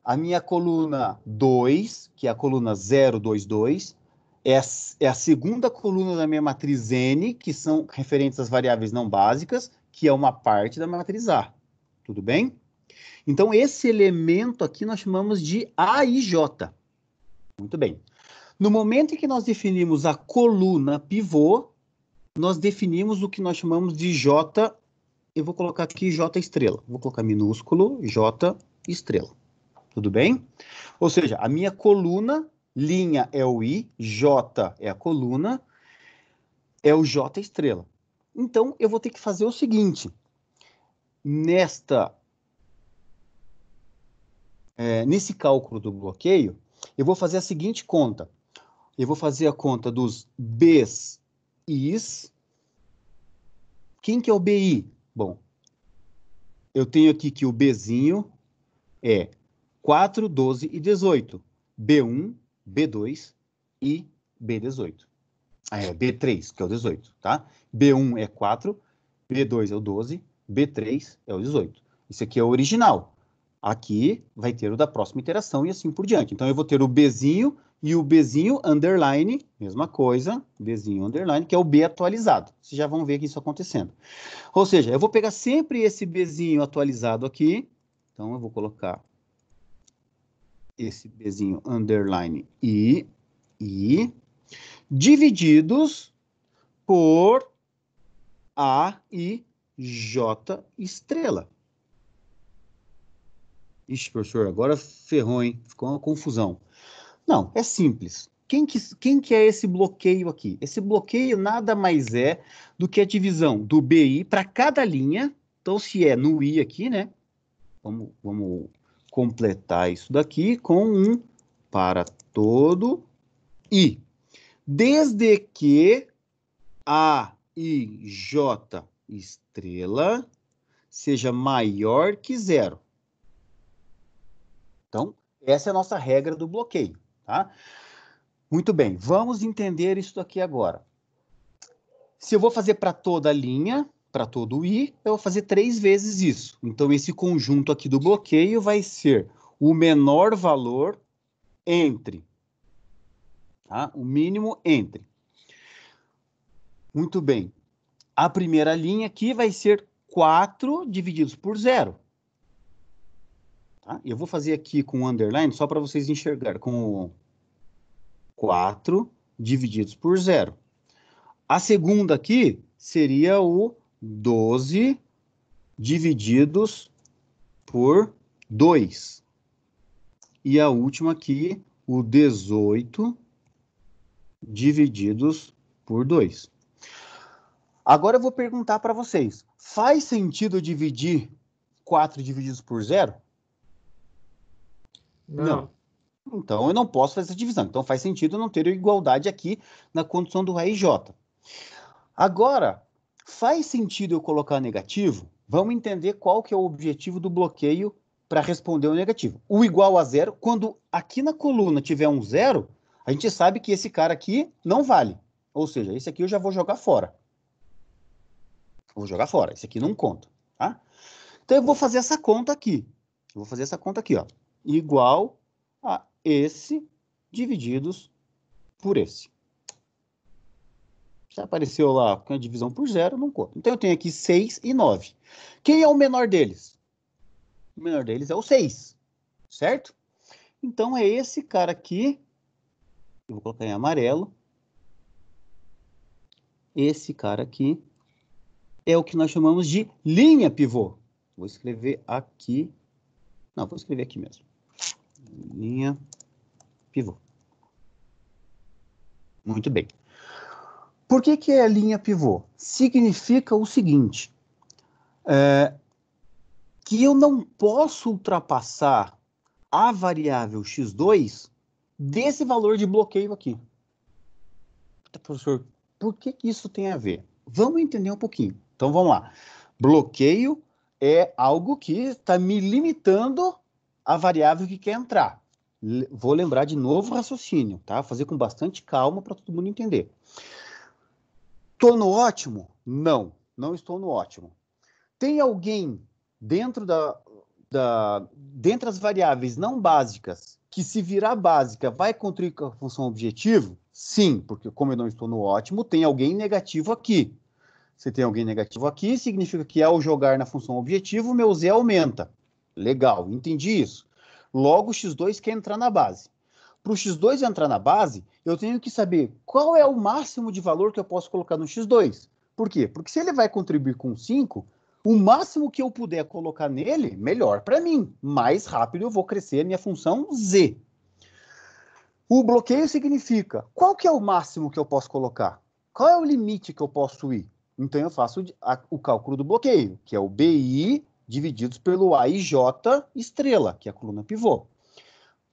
A minha coluna 2, que é a coluna 0, 2, 2, é a segunda coluna da minha matriz N, que são referentes às variáveis não básicas, que é uma parte da matriz A. Tudo bem? Então, esse elemento aqui nós chamamos de A e J. Muito bem. No momento em que nós definimos a coluna pivô, nós definimos o que nós chamamos de J. Eu vou colocar aqui J estrela. Vou colocar minúsculo J estrela. Tudo bem? Ou seja, a minha coluna, linha é o I, J é a coluna, é o J estrela. Então, eu vou ter que fazer o seguinte. Nesse cálculo do bloqueio, eu vou fazer a seguinte conta. Eu vou fazer a conta dos Bs e Is. Quem que é o BI? Bom, eu tenho aqui que o Bzinho é 4, 12 e 18. B1, B2 e B18. B3, que é o 18, tá? B1 é 4, B2 é o 12, B3 é o 18. Isso aqui é o original. Aqui vai ter o da próxima iteração e assim por diante. Então, eu vou ter o Bzinho e o Bzinho underline, mesma coisa, Bzinho underline, que é o B atualizado. Vocês já vão ver aqui isso acontecendo. Ou seja, eu vou pegar sempre esse Bzinho atualizado aqui. Então, eu vou colocar esse Bzinho underline I, divididos por A e J estrela. Ixi, professor, agora ferrou, hein? Ficou uma confusão. Não, é simples. Quem que é esse bloqueio aqui? Esse bloqueio nada mais é do que a divisão do BI para cada linha. Então, se é no I aqui, né? Vamos completar isso daqui com um para todo I. desde que A e J estrela seja maior que 0. Então, essa é a nossa regra do bloqueio, tá? Muito bem, vamos entender isso aqui agora. Se eu vou fazer para toda a linha, para todo o I, eu vou fazer 3 vezes isso. Então, esse conjunto aqui do bloqueio vai ser o menor valor entre, tá? O mínimo entre. Muito bem. A primeira linha aqui vai ser 4 divididos por 0. Tá? Eu vou fazer aqui com o underline só para vocês enxergarem, com 4 divididos por 0. A segunda aqui seria o 12 divididos por 2. E a última aqui, o 18 divididos por 2. Agora eu vou perguntar para vocês, faz sentido dividir 4 divididos por 0? Não. Então eu não posso fazer essa divisão. Então faz sentido não ter igualdade aqui na condição do A e J. Agora, faz sentido eu colocar negativo? Vamos entender qual que é o objetivo do bloqueio para responder o negativo. O igual a 0, quando aqui na coluna tiver um 0, a gente sabe que esse cara aqui não vale. Ou seja, esse aqui eu já vou jogar fora. Vou jogar fora, esse aqui não conta, tá? Então eu vou fazer essa conta aqui. Eu vou fazer essa conta aqui, ó. Igual a esse divididos por esse. Já apareceu lá com a divisão por 0, não conta. Então eu tenho aqui 6 e 9. Quem é o menor deles? O menor deles é o 6, certo? Então é esse cara aqui. Eu vou colocar em amarelo. Esse cara aqui é o que nós chamamos de linha pivô. Vou escrever aqui. Não, vou escrever aqui mesmo. Linha pivô. Muito bem. Por que que é a linha pivô? Significa o seguinte, que eu não posso ultrapassar a variável x2 desse valor de bloqueio aqui. Professor, por que que isso tem a ver? Vamos entender um pouquinho. Então, vamos lá. Bloqueio é algo que está me limitando a variável que quer entrar. Vou lembrar de novo o raciocínio, tá? Fazer com bastante calma para todo mundo entender. Estou no ótimo? Não, não estou no ótimo. Tem alguém dentro dentre as variáveis não básicas que, se virar básica, vai contribuir com a função objetivo? Sim, porque como eu não estou no ótimo, tem alguém negativo aqui. Se tem alguém negativo aqui, significa que ao jogar na função objetivo, meu Z aumenta. Legal, entendi isso. Logo, o x2 quer entrar na base. Para o x2 entrar na base, eu tenho que saber qual é o máximo de valor que eu posso colocar no x2. Por quê? Porque se ele vai contribuir com 5, o máximo que eu puder colocar nele, melhor para mim. Mais rápido eu vou crescer a minha função z. O bloqueio significa, qual que é o máximo que eu posso colocar? Qual é o limite que eu posso ir? Então eu faço o cálculo do bloqueio, que é o BI divididos pelo A e J estrela, que é a coluna pivô.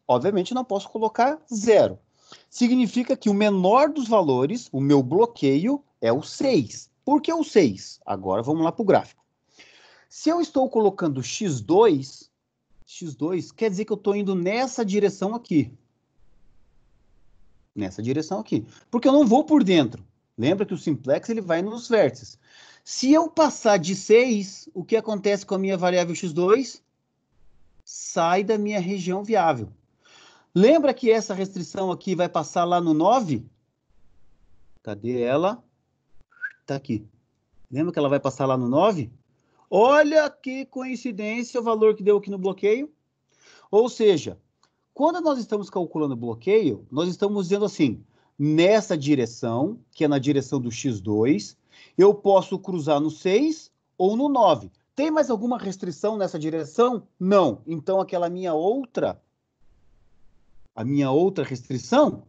Obviamente, não posso colocar 0. Significa que o menor dos valores, o meu bloqueio, é o 6. Por que o 6? Agora vamos lá para o gráfico. Se eu estou colocando x2 quer dizer que eu estou indo nessa direção aqui. Nessa direção aqui. Porque eu não vou por dentro. Lembra que o simplex ele vai nos vértices. Se eu passar de 6, o que acontece com a minha variável x2? Sai da minha região viável. Lembra que essa restrição aqui vai passar lá no 9? Cadê ela? Está aqui. Lembra que ela vai passar lá no 9? Olha que coincidência o valor que deu aqui no bloqueio. Ou seja, quando nós estamos calculando o bloqueio, nós estamos dizendo assim, nessa direção, que é na direção do x2, eu posso cruzar no 6 ou no 9. Tem mais alguma restrição nessa direção? Não. Então, aquela minha outra restrição,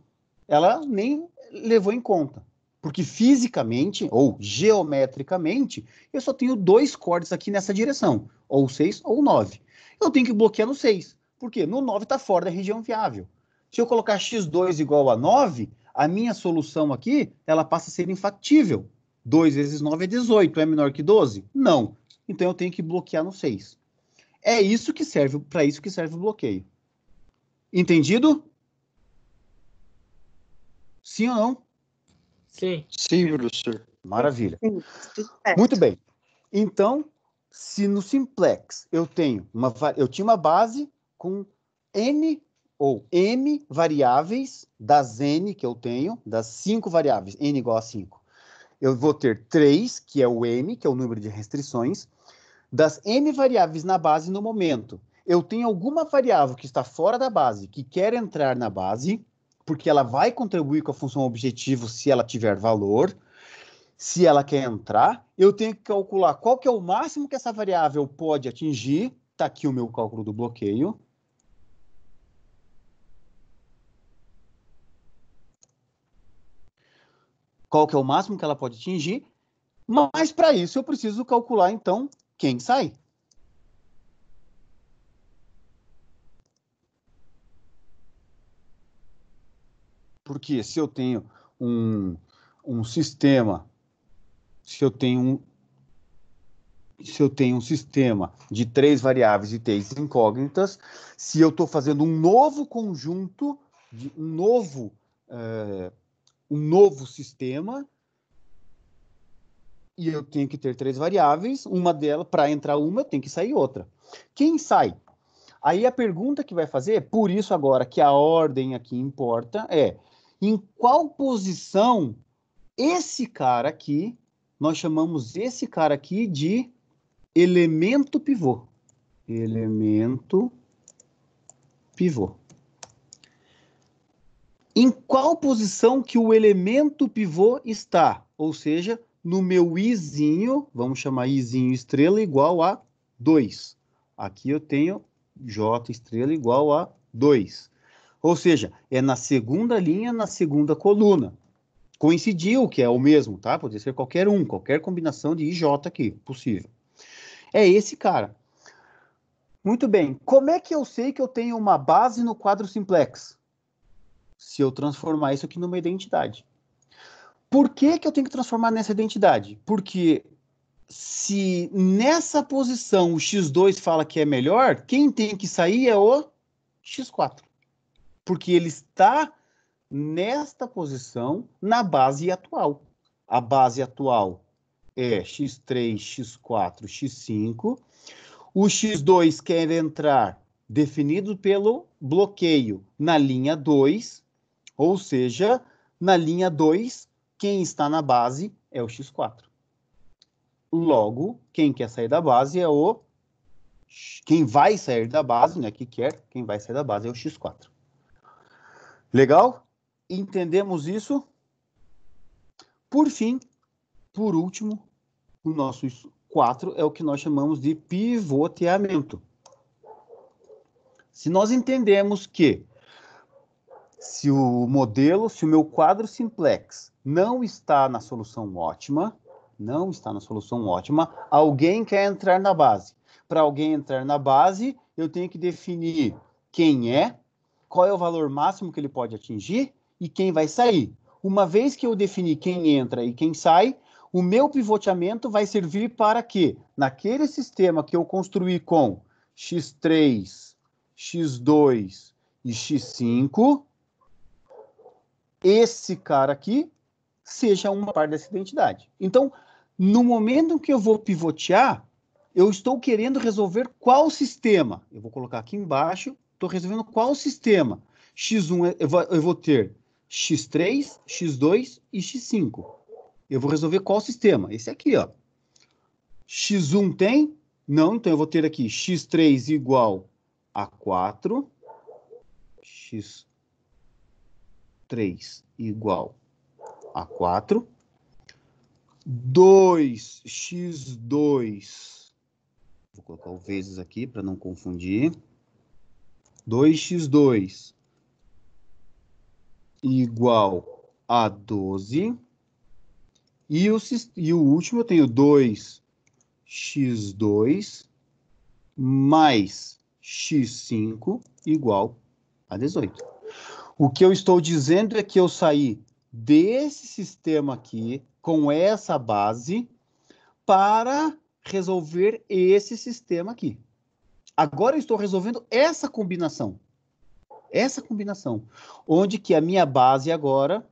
ela nem levou em conta. Porque fisicamente, ou geometricamente, eu só tenho 2 cortes aqui nessa direção, ou 6 ou 9. Eu tenho que bloquear no 6, porque no 9 está fora da região viável. Se eu colocar x2 igual a 9, a minha solução aqui, ela passa a ser infactível. 2 vezes 9 é 18, é menor que 12? Não. Então, eu tenho que bloquear no 6. É isso que serve, para isso que serve o bloqueio. Entendido? Sim ou não? Sim. Sim, professor. Maravilha. Sim, tudo certo. Muito bem. Então, se no simplex eu tinha uma base com n ou m variáveis das n que eu tenho, das 5 variáveis, n igual a 5. Eu vou ter 3, que é o m, que é o número de restrições, das n variáveis na base no momento. Eu tenho alguma variável que está fora da base, que quer entrar na base, porque ela vai contribuir com a função objetivo se ela tiver valor. Se ela quer entrar, eu tenho que calcular qual que é o máximo que essa variável pode atingir. Está aqui o meu cálculo do bloqueio. Qual que é o máximo que ela pode atingir. Mas, para isso, eu preciso calcular, então, quem sai. Porque se eu tenho um sistema, se eu tenho um sistema de 3 variáveis e 3 incógnitas, se eu estou fazendo um novo conjunto, um novo sistema, e eu tenho que ter 3 variáveis, uma delas, para entrar uma, tem que sair outra. Quem sai? Aí a pergunta que vai fazer, por isso agora que a ordem aqui importa, é em qual posição esse cara aqui, nós chamamos esse cara aqui de elemento pivô. Elemento pivô. Em qual posição que o elemento pivô está? Ou seja, no meu izinho, vamos chamar izinho estrela igual a 2. Aqui eu tenho j estrela igual a 2. Ou seja, é na segunda linha, na segunda coluna. Coincidiu que é o mesmo, tá? Pode ser qualquer um, qualquer combinação de IJ aqui, possível. É esse cara. Muito bem. Como é que eu sei que eu tenho uma base no quadro simplex? Se eu transformar isso aqui numa identidade. Por que eu tenho que transformar nessa identidade? Porque se nessa posição o x2 fala que é melhor, quem tem que sair é o x4. Porque ele está nesta posição na base atual. A base atual é x3, x4, x5. O x2 quer entrar definido pelo bloqueio na linha 2, ou seja, na linha 2, quem está na base é o x4. Logo, quem quer sair da base é o... Quem vai sair da base, né? Quem vai sair da base é o x4. Legal? Entendemos isso? Por fim, por último, o nosso 4 é o que nós chamamos de pivoteamento. Se nós entendemos que se o meu quadro simplex não está na solução ótima, alguém quer entrar na base. Para alguém entrar na base, eu tenho que definir quem é, qual é o valor máximo que ele pode atingir e quem vai sair. Uma vez que eu definir quem entra e quem sai, o meu pivoteamento vai servir para que, naquele sistema que eu construí com x3, x2 e x5, esse cara aqui seja uma parte dessa identidade. Então, no momento que eu vou pivotear, eu estou querendo resolver qual sistema. Eu vou colocar aqui embaixo, estou resolvendo qual sistema. x1, eu vou ter x3, x2 e x5. Eu vou resolver qual sistema? Esse aqui, ó. x1 tem? Não, então eu vou ter aqui x3 igual a 4, x3 igual a 4, 2x2, vou colocar o vezes aqui para não confundir, 2x2 igual a 12, e o último eu tenho 2x2 mais x5 igual a 18. O que eu estou dizendo é que eu saí desse sistema aqui, com essa base, para resolver esse sistema aqui. Agora eu estou resolvendo essa combinação. Essa combinação. Onde que a minha base agora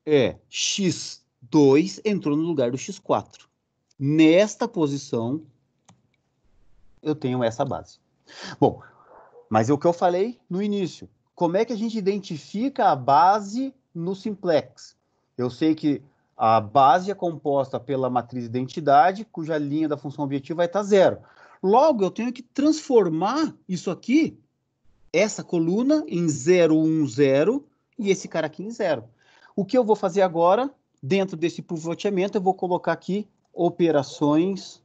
é x2 entrou no lugar do x4. Nesta posição, eu tenho essa base. Bom, mas é o que eu falei no início. Como é que a gente identifica a base no simplex? Eu sei que a base é composta pela matriz identidade, cuja linha da função objetiva vai estar 0. Logo, eu tenho que transformar isso aqui, essa coluna, em 0, 1, 0, e esse cara aqui em 0. O que eu vou fazer agora, dentro desse pivoteamento, eu vou colocar aqui operações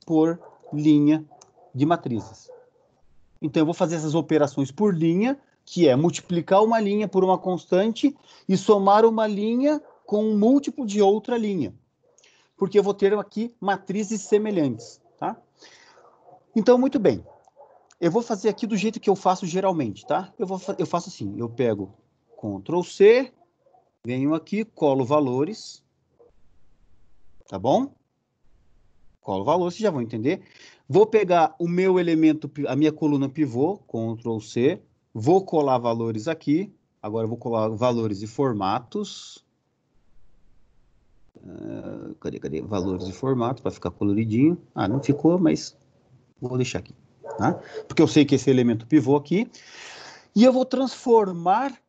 por linha de matrizes. Então, eu vou fazer essas operações por linha, que é multiplicar uma linha por uma constante e somar uma linha com um múltiplo de outra linha. Porque eu vou ter aqui matrizes semelhantes, tá? Então, muito bem. Eu vou fazer aqui do jeito que eu faço geralmente, tá? Eu faço assim, eu pego Ctrl C, venho aqui, colo valores, tá bom? Colo valores, vocês já vão entender. Vou pegar o meu elemento, a minha coluna pivô, Ctrl C, vou colar valores aqui. Agora eu vou colar valores e formatos. Cadê? Valores e formatos, para ficar coloridinho. Ah, não ficou, mas vou deixar aqui, tá? Porque eu sei que esse elemento pivô aqui. E eu vou transformar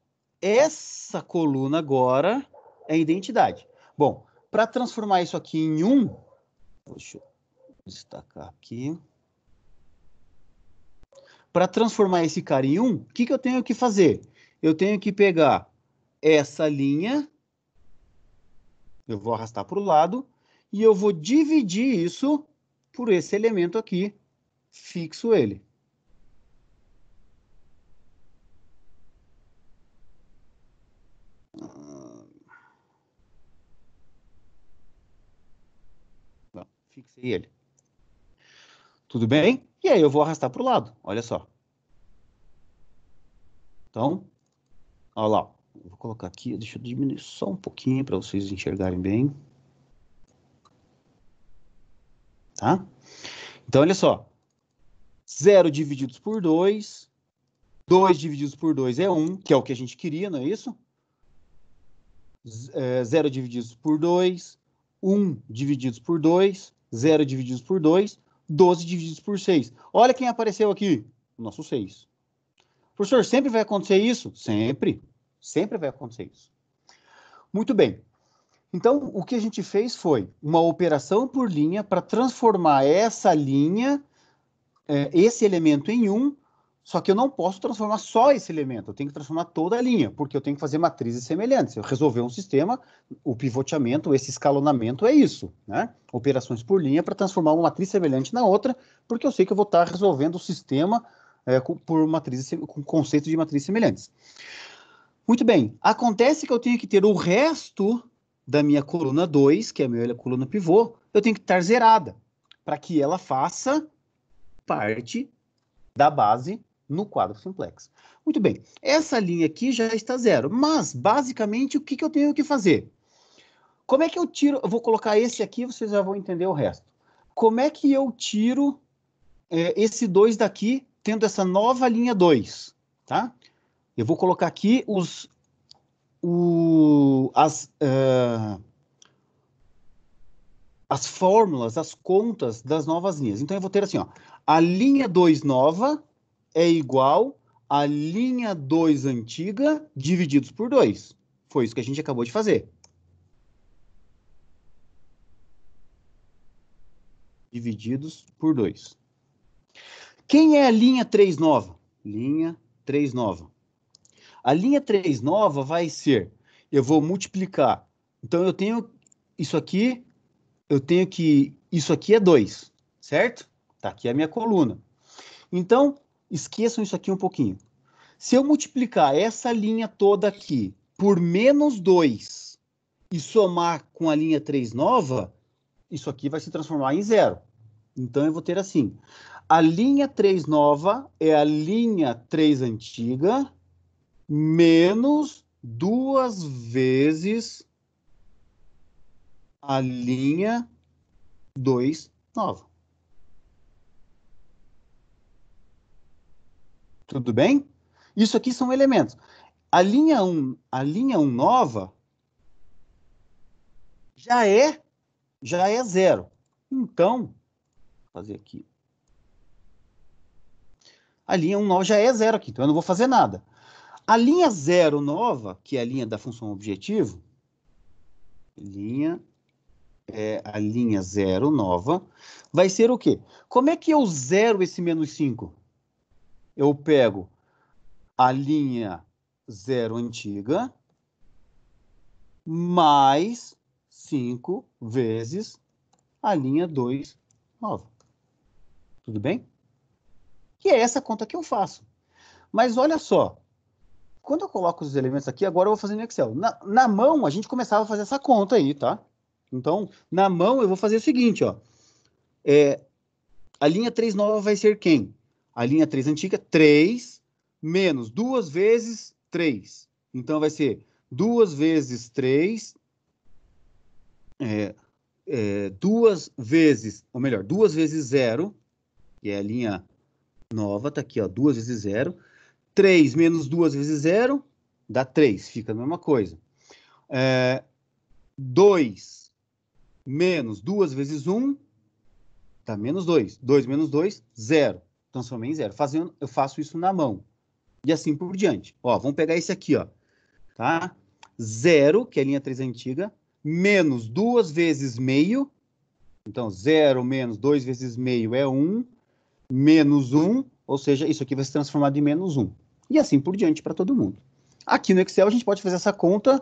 essa coluna agora em identidade. Bom, para transformar isso aqui em 1, deixa eu destacar aqui. Para transformar esse cara em 1, o que eu tenho que fazer? Eu tenho que pegar essa linha, eu vou arrastar para o lado, e eu vou dividir isso por esse elemento aqui, fixo ele. Fixei ele. Tudo bem? E aí eu vou arrastar para o lado, olha só. Então, olha lá. Eu vou colocar aqui, deixa eu diminuir só um pouquinho para vocês enxergarem bem. Tá? Então, olha só. 0 divididos por 2. 2 divididos por 2 é 1, que é o que a gente queria, não é isso? 0 divididos por 2. 1 divididos por 2. 0 divididos por 2. 12 divididos por 6. Olha quem apareceu aqui. O nosso 6. Professor, sempre vai acontecer isso? Sempre. Sempre vai acontecer isso. Muito bem. Então, o que a gente fez foi uma operação por linha para transformar essa linha, esse elemento em 1, só que eu não posso transformar só esse elemento, eu tenho que transformar toda a linha, porque eu tenho que fazer matrizes semelhantes. Eu resolver um sistema, o pivoteamento, esse escalonamento é isso, né? Operações por linha para transformar uma matriz semelhante na outra, porque eu sei que eu vou estar resolvendo o sistema por matrizes, com conceitos de matrizes semelhantes. Muito bem, acontece que eu tenho que ter o resto da minha coluna 2, que é a minha coluna pivô, eu tenho que estar zerada, para que ela faça parte da base no quadro simplex. Muito bem, essa linha aqui já está 0, mas, basicamente, o que eu tenho que fazer? Como é que eu tiro... Eu vou colocar esse aqui, vocês já vão entender o resto. Como é que eu tiro esse 2 daqui, tendo essa nova linha 2, tá? Eu vou colocar aqui as fórmulas, as contas das novas linhas. Então, eu vou ter assim, ó, a linha 2 nova é igual à linha 2 antiga divididos por 2. Foi isso que a gente acabou de fazer. Divididos por 2. Quem é a linha 3 nova? Linha 3 nova. A linha 3 nova vai ser, eu vou multiplicar. Então, eu tenho isso aqui, isso aqui é 2, certo? Tá aqui a minha coluna. Então, esqueçam isso aqui um pouquinho. Se eu multiplicar essa linha toda aqui por menos 2 e somar com a linha 3 nova, isso aqui vai se transformar em 0. Então, eu vou ter assim, a linha 3 nova é a linha 3 antiga, menos 2 vezes a linha 2 nova. Tudo bem? Isso aqui são elementos. A linha 1 nova já é 0. Então, vou fazer aqui. A linha 1 nova já é 0 aqui, então eu não vou fazer nada. A linha 0 nova, que é a linha da função objetivo, a linha 0 nova, vai ser o quê? Como é que eu zero esse menos 5? Eu pego a linha 0 antiga, mais 5 vezes a linha 2 nova. Tudo bem? E é essa conta que eu faço. Mas olha só, quando eu coloco os elementos aqui, agora eu vou fazer no Excel. Na mão, a gente começava a fazer essa conta aí, tá? Então, na mão, eu vou fazer o seguinte, ó. A linha 3 nova vai ser quem? A linha 3 antiga, 3, menos 2 vezes 3. Então, vai ser 2 vezes 3, 2 vezes, ou melhor, 2 vezes 0, que é a linha nova, tá aqui, ó, 2 vezes 0. 3 menos 2 vezes 0, dá 3, fica a mesma coisa. 2 menos 2 vezes 1, dá menos 2. 2 menos 2, 0. Transformei em 0. Eu faço isso na mão. E assim por diante. Ó, vamos pegar esse aqui, ó. Tá? 0, que é a linha 3 antiga, menos 2 vezes meio. Então, 0 menos 2 vezes meio é 1. Menos 1, ou seja, isso aqui vai se transformar em menos 1. E assim por diante para todo mundo. Aqui no Excel a gente pode fazer essa conta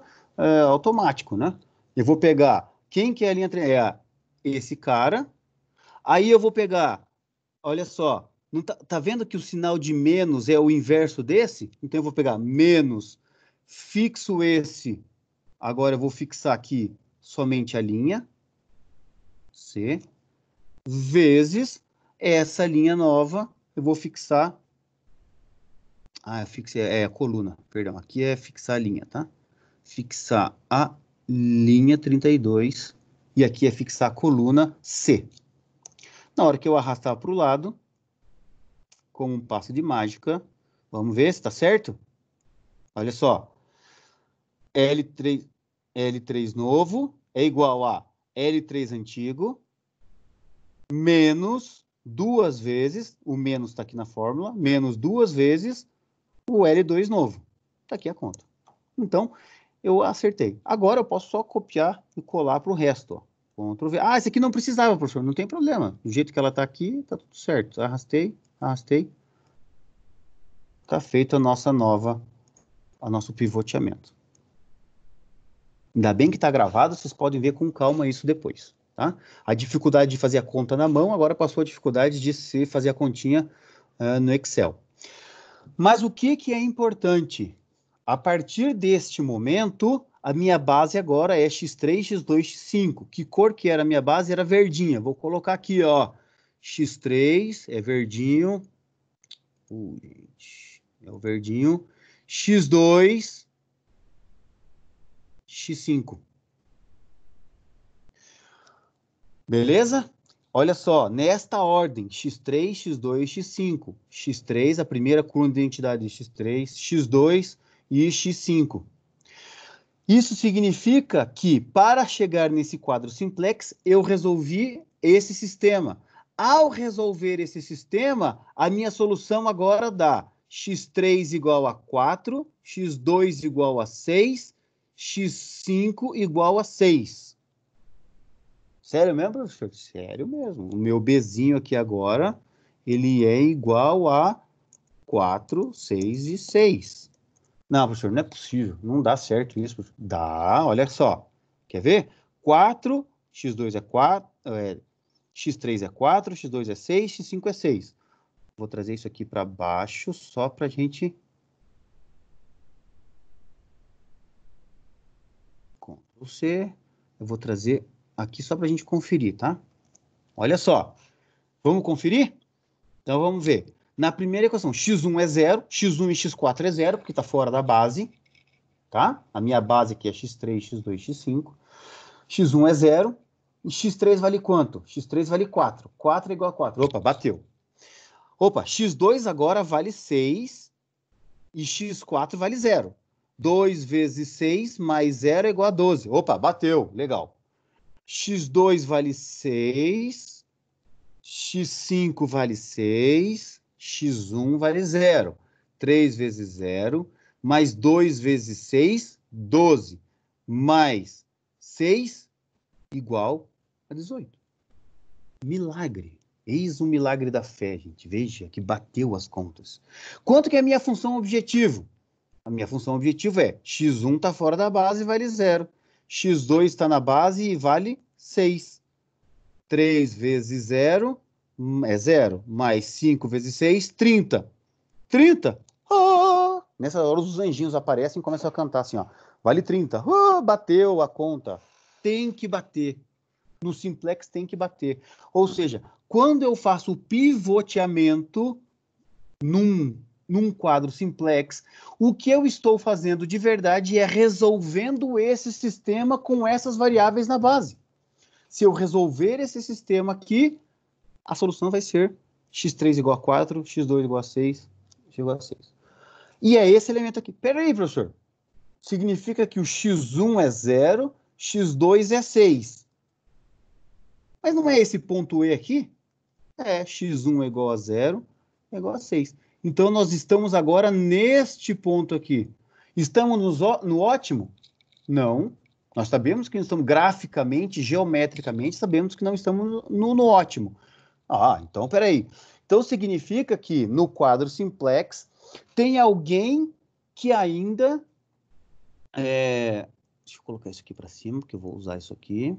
automático, né? Eu vou pegar quem que é a linha 3? É esse cara. Aí eu vou pegar, olha só, não tá vendo que o sinal de menos é o inverso desse? Então eu vou pegar menos, fixo esse. Agora eu vou fixar aqui somente a linha C, vezes essa linha nova, eu vou fixar. Eu fixei, a coluna, perdão. Aqui é fixar a linha, tá? Fixar a linha 32 e aqui é fixar a coluna C. Na hora que eu arrastar para o lado, com um passe de mágica, vamos ver se está certo? Olha só. L3 novo é igual a L3 antigo menos 2 vezes, o menos está aqui na fórmula, menos 2 vezes o L2 novo. Está aqui a conta. Então, eu acertei. Agora eu posso só copiar e colar para o resto. Ó. Ctrl V. Esse aqui não precisava, professor. Não tem problema. Do jeito que ela está aqui, está tudo certo. Arrastei. Está feito a nosso pivoteamento. Ainda bem que está gravado, vocês podem ver com calma isso depois. Tá? A dificuldade de fazer a conta na mão, agora passou a dificuldade de se fazer a continha no Excel. Mas o que é importante? A partir deste momento, a minha base agora é x3, x2, x5. Que cor que era a minha base? Era verdinha. Vou colocar aqui, ó. x3 é verdinho. Gente, é o verdinho. x2, x5. Beleza? Olha só, nesta ordem, x3, x2, x5. x3, a primeira coluna de identidade de x3, x2 e x5. Isso significa que, para chegar nesse quadro simplex, eu resolvi esse sistema. Ao resolver esse sistema, a minha solução agora dá x3 igual a 4, x2 igual a 6, x5 igual a 6. Sério mesmo, professor? Sério mesmo. O meu Bzinho aqui agora, ele é igual a 4, 6 e 6. Não, professor, não é possível. Não dá certo isso. Professor. Dá, olha só. Quer ver? 4, x2 é 4, x3 é 4, x2 é 6, x5 é 6. Vou trazer isso aqui para baixo, só para a gente... Ctrl C. Eu vou trazer aqui só para a gente conferir, tá? Olha só. Vamos conferir? Então, vamos ver. Na primeira equação, x1 é 0, x1 e x4 é 0, porque está fora da base, tá? A minha base aqui é x3, x2, x5. x1 é 0, e x3 vale quanto? x3 vale 4. 4 é igual a 4. Opa, bateu. Opa, x2 agora vale 6, e x4 vale 0. 2 vezes 6 mais 0 é igual a 12. Opa, bateu. Legal. x2 vale 6, x5 vale 6, x1 vale 0. 3 vezes 0, mais 2 vezes 6, 12. Mais 6, igual a 18. Milagre. Eis o milagre da fé, gente. Veja que bateu as contas. Quanto que é a minha função objetivo? A minha função objetivo é x1 está fora da base e vale 0. x2 está na base e vale 6. 3 vezes 0 é 0. Mais 5 vezes 6, 30. 30? Ah! Nessa hora os anjinhos aparecem e começam a cantar assim, ó. Vale 30. Ah, bateu a conta. Tem que bater. No simplex tem que bater. Ou seja, quando eu faço o pivoteamento num quadro simplex, o que eu estou fazendo de verdade é resolvendo esse sistema com essas variáveis na base. Se eu resolver esse sistema aqui, a solução vai ser x3 igual a 4, x2 igual a 6, x igual a 6. E é esse elemento aqui. Peraí, professor. Significa que o x1 é 0, x2 é 6. Mas não é esse ponto E aqui? É, x1 é igual a 0, é igual a 6. Então, nós estamos agora neste ponto aqui. Estamos no ótimo? Não. Nós sabemos que estamos graficamente, geometricamente, sabemos que não estamos no ótimo. Ah, então, peraí. Então, significa que no quadro simplex tem alguém que ainda... Deixa eu colocar isso aqui para cima, porque eu vou usar isso aqui.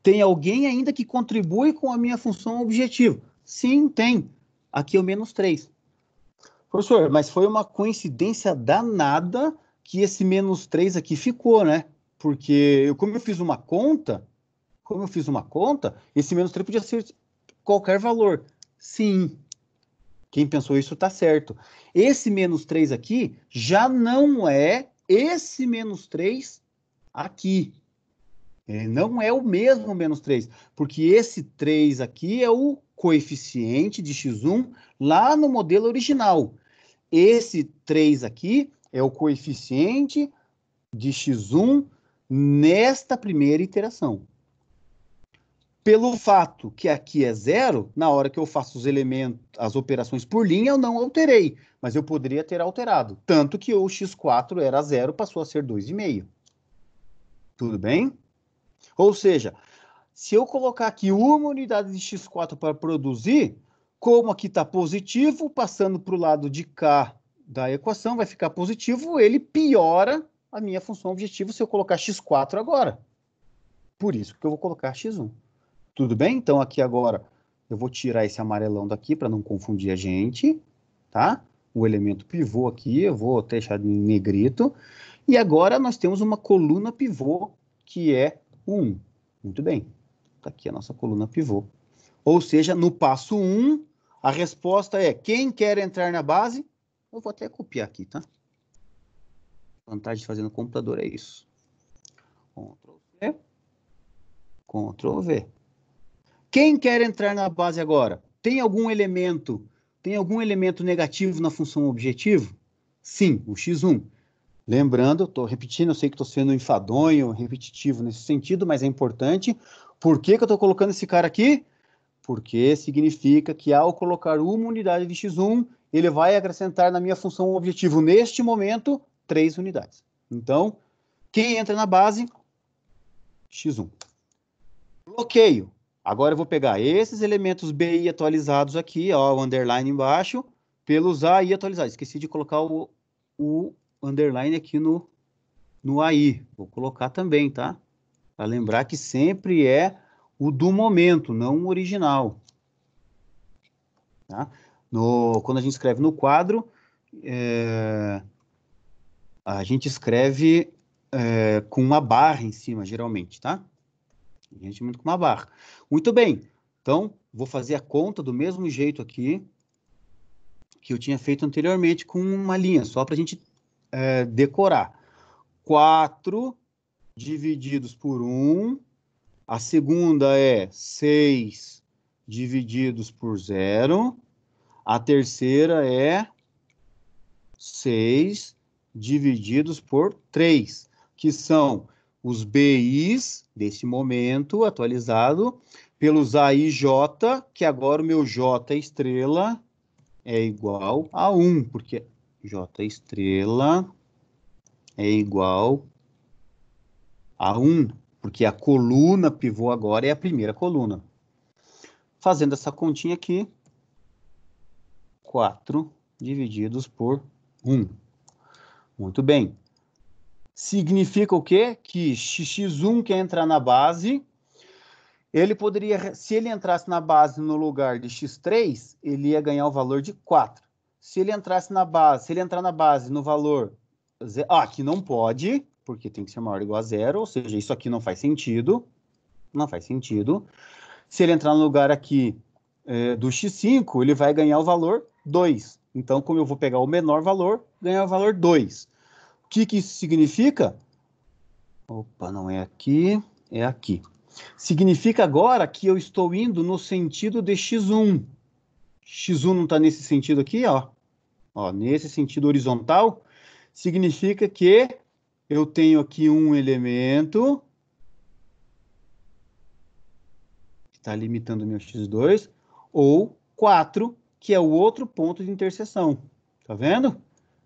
Tem alguém ainda que contribui com a minha função objetivo? Sim, tem. Aqui é o menos 3. Professor, mas foi uma coincidência danada que esse menos 3 aqui ficou, né? Porque como eu fiz uma conta, esse menos 3 podia ser qualquer valor. Sim. Quem pensou isso está certo. Esse menos 3 aqui já não é esse menos 3 aqui. Não é o mesmo menos 3, porque esse 3 aqui é o coeficiente de x1 lá no modelo original. Esse 3 aqui é o coeficiente de x1 nesta primeira iteração. Pelo fato que aqui é 0, na hora que eu faço os elementos, as operações por linha, eu não alterei, mas eu poderia ter alterado. Tanto que o x4 era 0, passou a ser 2,5. Tudo bem? Ou seja, se eu colocar aqui uma unidade de x4 para produzir, como aqui está positivo, passando para o lado de cá da equação, vai ficar positivo, ele piora a minha função objetivo se eu colocar x4 agora. Por isso que eu vou colocar x1. Tudo bem? Então, aqui agora, eu vou tirar esse amarelão daqui para não confundir a gente, tá? O elemento pivô aqui, eu vou deixar em negrito. E agora nós temos uma coluna pivô, que é 1. Muito bem. Está aqui a nossa coluna pivô. Ou seja, no passo 1, a resposta é: quem quer entrar na base? Eu vou até copiar aqui, tá? A vantagem de fazer no computador é isso. Ctrl+C. Ctrl+V. Quem quer entrar na base agora? Tem algum elemento negativo na função objetivo? Sim, o x1. Lembrando, estou repetindo, eu sei que estou sendo enfadonho, repetitivo nesse sentido, mas é importante. Por que eu estou colocando esse cara aqui? Porque significa que ao colocar uma unidade de x1, ele vai acrescentar na minha função objetivo, neste momento, 3 unidades. Então, quem entra na base? x1. Bloqueio. Agora eu vou pegar esses elementos BI atualizados aqui, ó, o underline embaixo, pelos AI atualizados. Esqueci de colocar o underline aqui no AI. Vou colocar também, tá? Para lembrar que sempre é o do momento, não o original. Tá? Quando a gente escreve no quadro, a gente escreve com uma barra em cima, geralmente, tá? A gente muito com uma barra. Muito bem. Então, vou fazer a conta do mesmo jeito aqui que eu tinha feito anteriormente com uma linha, só para a gente decorar. 4 divididos por 1. A segunda é 6 divididos por 0. A terceira é 6 divididos por 3, que são os BIs desse momento atualizado pelos AIJ, que agora o meu J estrela é igual a 1, porque J estrela é igual a 1, porque a coluna pivô agora é a primeira coluna. Fazendo essa continha aqui, 4 divididos por 1. Muito bem. Significa o quê? Que x1 quer entrar na base, ele poderia, se ele entrasse na base no lugar de x3, ele ia ganhar o valor de 4. Se ele entrasse na base, se ele entrar na base no valor... aqui não pode, porque tem que ser maior ou igual a 0, ou seja, isso aqui não faz sentido. Não faz sentido. Se ele entrar no lugar aqui do x5, ele vai ganhar o valor 2. Então, como eu vou pegar o menor valor, ganhar o valor 2. O que isso significa? Opa, não é aqui, é aqui. Significa agora que eu estou indo no sentido de x1. x1 não está nesse sentido aqui, ó. Nesse sentido horizontal, significa que eu tenho aqui um elemento que está limitando o meu x2, ou 4, que é o outro ponto de interseção. Tá vendo?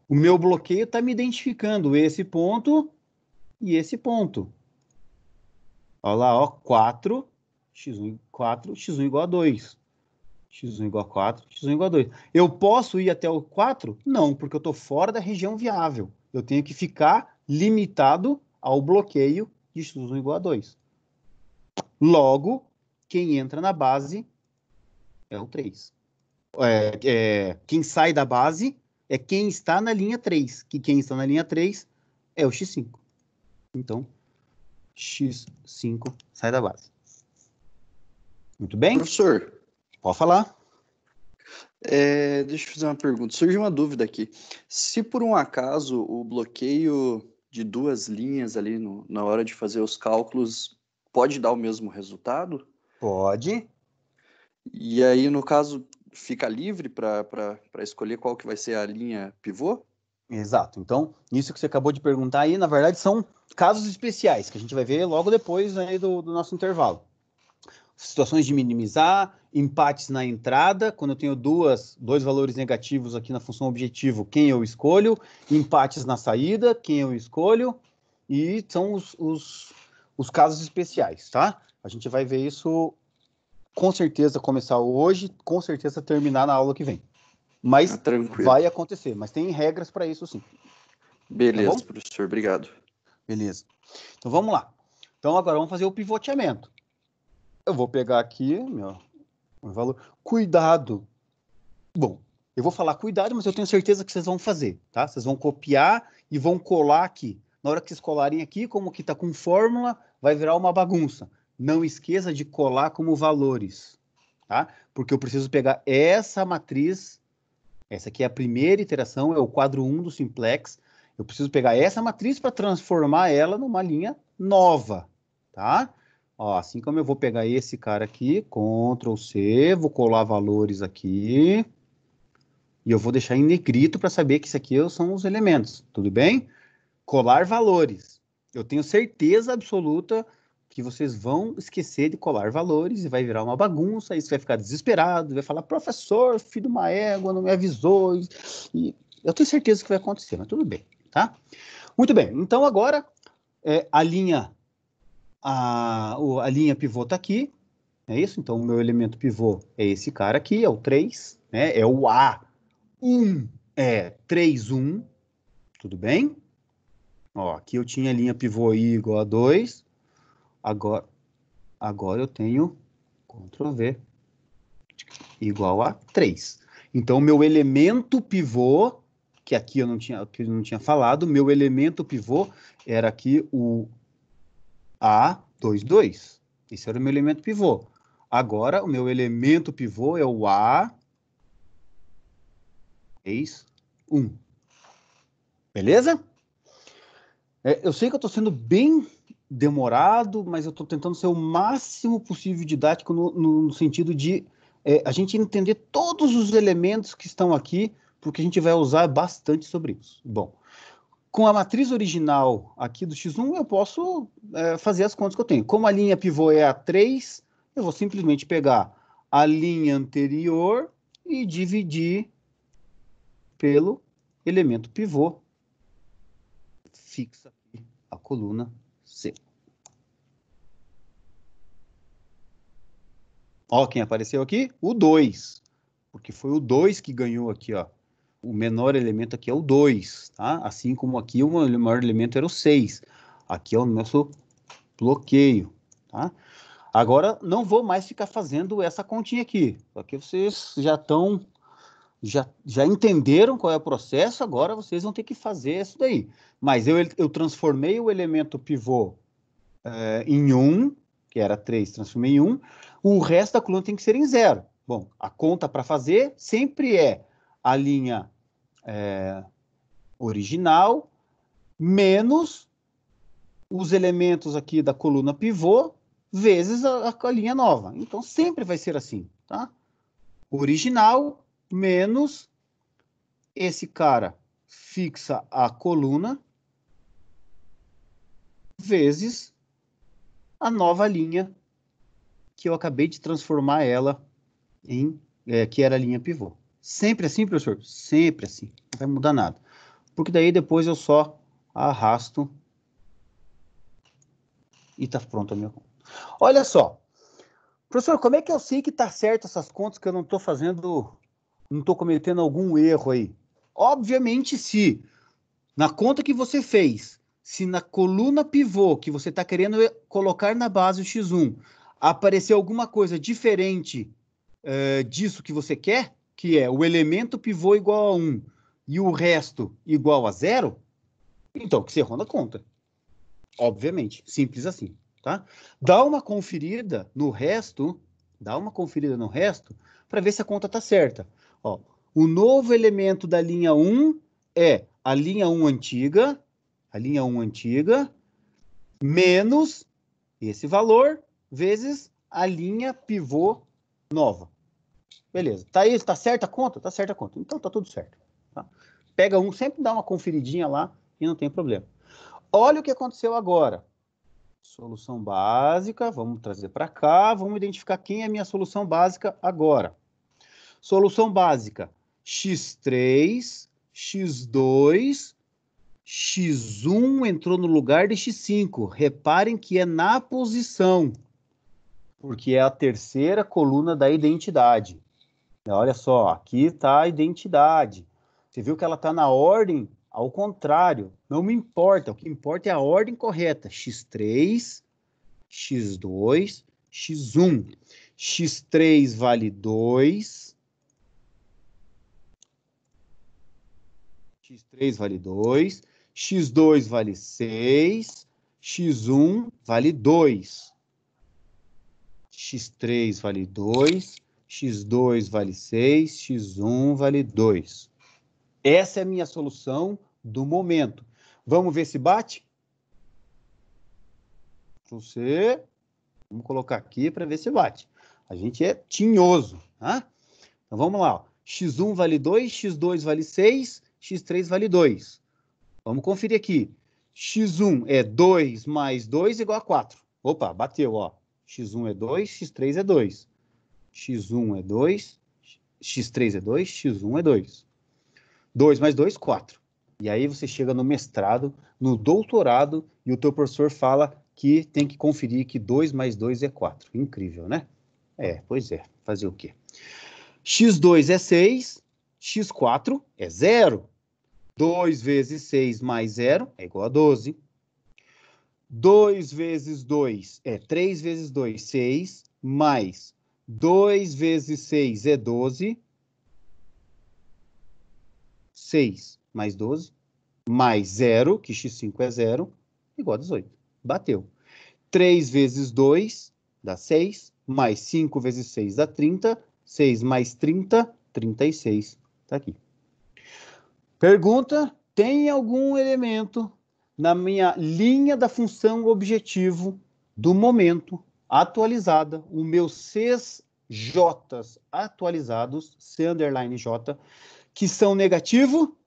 O meu bloqueio está me identificando esse ponto e esse ponto. Olha lá, 4, x1 igual a 2. x1 igual a 4, x1 igual a 2. Eu posso ir até o 4? Não, porque eu estou fora da região viável. Eu tenho que ficar limitado ao bloqueio de x1 igual a 2. Logo, quem entra na base é o 3. Quem sai da base é quem está na linha 3, que quem está na linha 3 é o x5. Então, x5 sai da base. Muito bem? Professor, pode falar. Deixa eu fazer uma pergunta. Surgiu uma dúvida aqui. Se por um acaso o bloqueio de duas linhas ali na hora de fazer os cálculos pode dar o mesmo resultado? Pode. E aí, no caso, fica livre para escolher qual que vai ser a linha pivô? Exato. Então, isso que você acabou de perguntar aí, na verdade, são casos especiais, que a gente vai ver logo depois aí do nosso intervalo. Situações de minimizar, empates na entrada, quando eu tenho dois valores negativos aqui na função objetivo, quem eu escolho, empates na saída, quem eu escolho, e são os casos especiais, tá? A gente vai ver isso com certeza começar hoje, com certeza terminar na aula que vem. Mas vai acontecer, mas tem regras para isso sim. Beleza, tá, professor, obrigado. Beleza. Então vamos lá. Então agora vamos fazer o pivoteamento. Eu vou pegar aqui meu valor. Cuidado. Bom, eu vou falar cuidado, mas eu tenho certeza que vocês vão fazer, tá? Vocês vão copiar e vão colar aqui. Na hora que vocês colarem aqui, como que tá com fórmula, vai virar uma bagunça. Não esqueça de colar como valores, tá? Porque eu preciso pegar essa matriz. Essa aqui é a primeira iteração, é o quadro 1 do simplex. Eu preciso pegar essa matriz para transformar ela numa linha nova, tá? Assim como eu vou pegar esse cara aqui, Ctrl C, vou colar valores aqui, e eu vou deixar em negrito para saber que isso aqui são os elementos, tudo bem? Colar valores. Eu tenho certeza absoluta que vocês vão esquecer de colar valores e vai virar uma bagunça, aí você vai ficar desesperado, vai falar, professor, filho de uma égua, não me avisou, e eu tenho certeza que vai acontecer, mas tudo bem, tá? Muito bem, então agora a linha pivô está aqui, é isso? Então o meu elemento pivô é esse cara aqui, é o 3, né? É o A1, 3, 1, tudo bem? Aqui eu tinha a linha pivô I igual a 2, agora eu tenho Ctrl V igual a 3. Então, meu elemento pivô, que aqui eu não tinha falado, meu elemento pivô era aqui o A22. Esse era o meu elemento pivô. Agora, o meu elemento pivô é o A, 3, 1. Beleza? Eu sei que eu estou sendo bem demorado, mas eu estou tentando ser o máximo possível didático no sentido de a gente entender todos os elementos que estão aqui, porque a gente vai usar bastante sobre isso. Bom, com a matriz original aqui do X1, eu posso fazer as contas que eu tenho. Como a linha pivô é a 3, eu vou simplesmente pegar a linha anterior e dividir pelo elemento pivô. Fixa aqui a coluna C. Ó, quem apareceu aqui? O 2. Porque foi o 2 que ganhou aqui, ó. O menor elemento aqui é o 2, tá? Assim como aqui o maior elemento era o 6. Aqui é o nosso bloqueio, tá? Agora, não vou mais ficar fazendo essa continha aqui, porque vocês já entenderam qual é o processo, agora vocês vão ter que fazer isso daí. Mas eu transformei o elemento pivô em 1, que era 3, transformei em 1. O resto da coluna tem que ser em 0. Bom, a conta para fazer sempre é a linha original menos os elementos aqui da coluna pivô vezes a linha nova. Então, sempre vai ser assim, tá? Original menos esse cara fixa a coluna vezes a nova linha que eu acabei de transformar ela em, que era a linha pivô. Sempre assim, professor? Sempre assim. Não vai mudar nada. Porque daí depois eu só arrasto e tá pronto a minha conta. Olha só. Professor, como é que eu sei que tá certo essas contas que eu não tô fazendo, não tô cometendo algum erro aí? Obviamente, se na conta que você fez, se na coluna pivô que você está querendo colocar na base o X1, aparecer alguma coisa diferente disso que você quer, que é o elemento pivô igual a 1 e o resto igual a 0, então que você errou na conta. Obviamente, simples assim, tá? Dá uma conferida no resto, para ver se a conta está certa. Ó, o novo elemento da linha 1 é a linha 1 antiga, menos esse valor, vezes a linha pivô nova. Beleza. Tá aí, tá certa a conta? Tá certa a conta. Então tá tudo certo. Tá? Pega um, sempre dá uma conferidinha lá e não tem problema. Olha o que aconteceu agora. Solução básica, vamos trazer para cá, vamos identificar quem é a minha solução básica agora. Solução básica, x3, x2, x1 entrou no lugar de x5. Reparem que é na posição, porque é a terceira coluna da identidade. Olha só, aqui está a identidade. Você viu que ela está na ordem ao contrário. Não me importa, o que importa é a ordem correta. x3, x2, x1. x3 vale 2. x3 vale 2. x2 vale 6. x1 vale 2. x3 vale 2. x2 vale 6. x1 vale 2. Essa é a minha solução do momento. Vamos ver se bate? Vamos colocar aqui para ver se bate. A gente é tinhoso, tá? Então vamos lá. Ó. x1 vale 2, x2 vale 6, x3 vale 2. Vamos conferir aqui. x1 é 2 mais 2 igual a 4. Opa, bateu, ó. x1 é 2, x3 é 2. x1 é 2, x3 é 2, x1 é 2. 2 mais 2, 4. E aí você chega no mestrado, no doutorado, e o teu professor fala que tem que conferir que 2 mais 2 é 4. Incrível, né? Pois é. Fazer o quê? x2 é 6, x4 é 0. 2 vezes 6 mais 0 é igual a 12. 2 vezes 2 é 3 vezes 2, 6, mais 2 vezes 6 é 12. 6 mais 12, mais 0, que x5 é 0, igual a 18. Bateu. 3 vezes 2 dá 6, mais 5 vezes 6 dá 30. 6 mais 30, 36. Está aqui. Pergunta, tem algum elemento na minha linha da função objetivo do momento atualizada, o meu Cs J's atualizados, C underline J, que são negativo?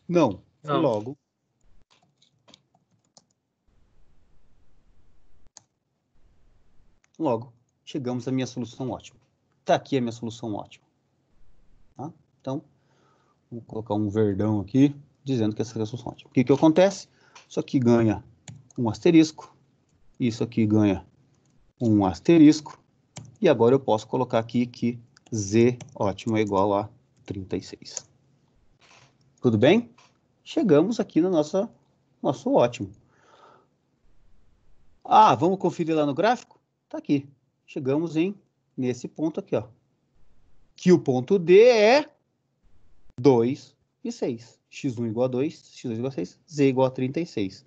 Não. Não. Logo, chegamos à minha solução ótima. Está aqui a minha solução ótima. Tá? Então, vou colocar um verdão aqui, dizendo que essa é a solução ótima. O que acontece? Isso aqui ganha um asterisco, isso aqui ganha um asterisco, e agora eu posso colocar aqui que Z ótimo é igual a 36. Tudo bem? Chegamos aqui no nosso ótimo. Ah, vamos conferir lá no gráfico? Tá aqui. Chegamos nesse ponto aqui, ó. Que o ponto D é 2 e 6. X1 igual a 2, X2 igual a 6, Z igual a 36.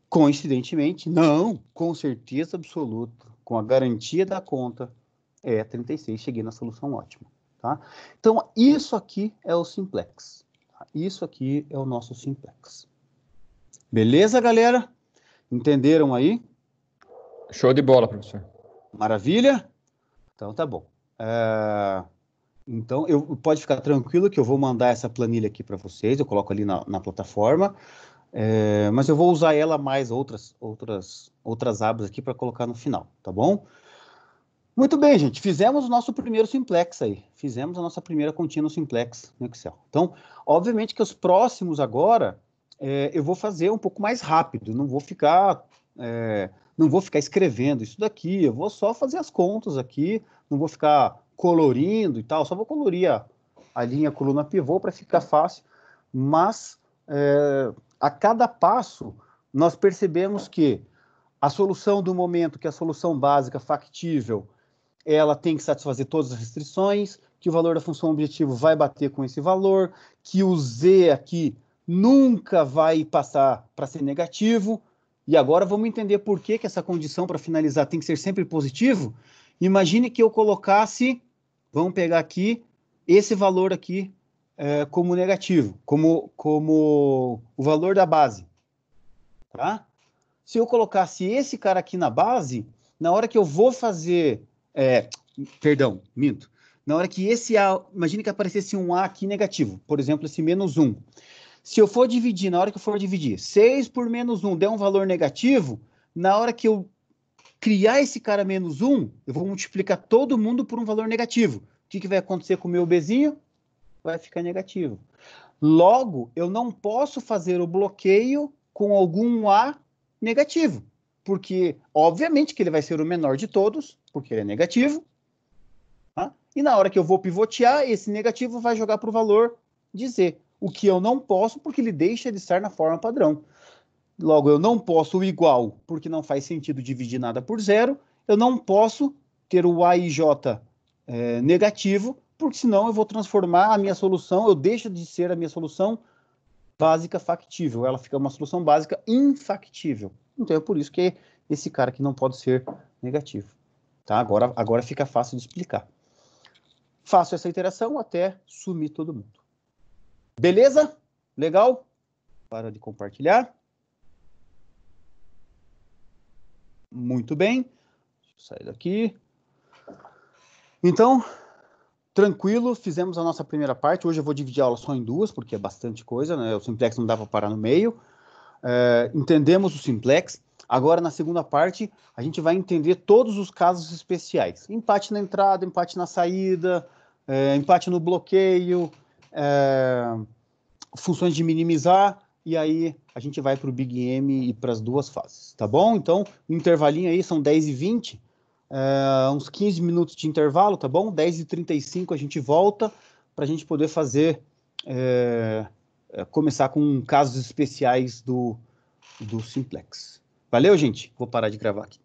Coincidentemente, não, com certeza absoluta, com a garantia da conta, é 36, cheguei na solução ótima. Tá? Então, isso aqui é o simplex. Tá? Isso aqui é o nosso simplex. Beleza, galera? Entenderam aí? Show de bola, professor. Maravilha? Então, tá bom. Então, pode ficar tranquilo que eu vou mandar essa planilha aqui para vocês, eu coloco ali na plataforma, mas eu vou usar ela mais outras abas aqui para colocar no final, tá bom? Muito bem, gente, fizemos o nosso primeiro simplex aí, fizemos a nossa primeira contínua simplex no Excel. Então, obviamente que os próximos agora, eu vou fazer um pouco mais rápido, não vou ficar escrevendo isso daqui, eu vou só fazer as contas aqui, não vou ficar colorindo e tal, só vou colorir a linha coluna pivô para ficar fácil, mas a cada passo nós percebemos que a solução do momento, que é a solução básica factível, ela tem que satisfazer todas as restrições, que o valor da função objetivo vai bater com esse valor, que o Z aqui nunca vai passar para ser negativo. E agora vamos entender por que essa condição para finalizar tem que ser sempre positivo. Imagine que eu colocasse, vamos pegar aqui, esse valor aqui como negativo, como o valor da base. Tá? Se eu colocasse esse cara aqui na base, na hora que eu vou fazer... perdão, minto. Na hora que esse A, imagine que aparecesse um A aqui negativo, por exemplo, esse menos 1. Se eu for dividir, na hora que eu for dividir, 6 por menos 1 der um valor negativo, na hora que eu criar esse cara menos 1, eu vou multiplicar todo mundo por um valor negativo. O que vai acontecer com o meu Bzinho? Vai ficar negativo. Logo, eu não posso fazer o bloqueio com algum A negativo, porque, obviamente, que ele vai ser o menor de todos, porque ele é negativo, tá? E na hora que eu vou pivotear, esse negativo vai jogar para o valor de Z, o que eu não posso, porque ele deixa de estar na forma padrão. Logo, eu não posso o igual, porque não faz sentido dividir nada por zero, eu não posso ter o A e J negativo, porque senão eu vou transformar a minha solução, eu deixo de ser a minha solução básica factível, ela fica uma solução básica infactível. Então é por isso que esse cara aqui não pode ser negativo. Tá? Agora fica fácil de explicar. Faço essa iteração até sumir todo mundo. Beleza? Legal? Para de compartilhar. Muito bem. Deixa eu sair daqui. Então, tranquilo, fizemos a nossa primeira parte. Hoje eu vou dividir a aula só em duas, porque é bastante coisa, né? O simplex não dá para parar no meio. Entendemos o simplex. Agora, na segunda parte, a gente vai entender todos os casos especiais. Empate na entrada, empate na saída, empate no bloqueio, funções de minimizar, e aí a gente vai para o Big M e para as duas fases, tá bom? Então, o intervalinho aí são 10h20, uns 15 minutos de intervalo, tá bom? 10h35 a gente volta para a gente poder fazer, começar com casos especiais do simplex. Valeu, gente? Vou parar de gravar aqui.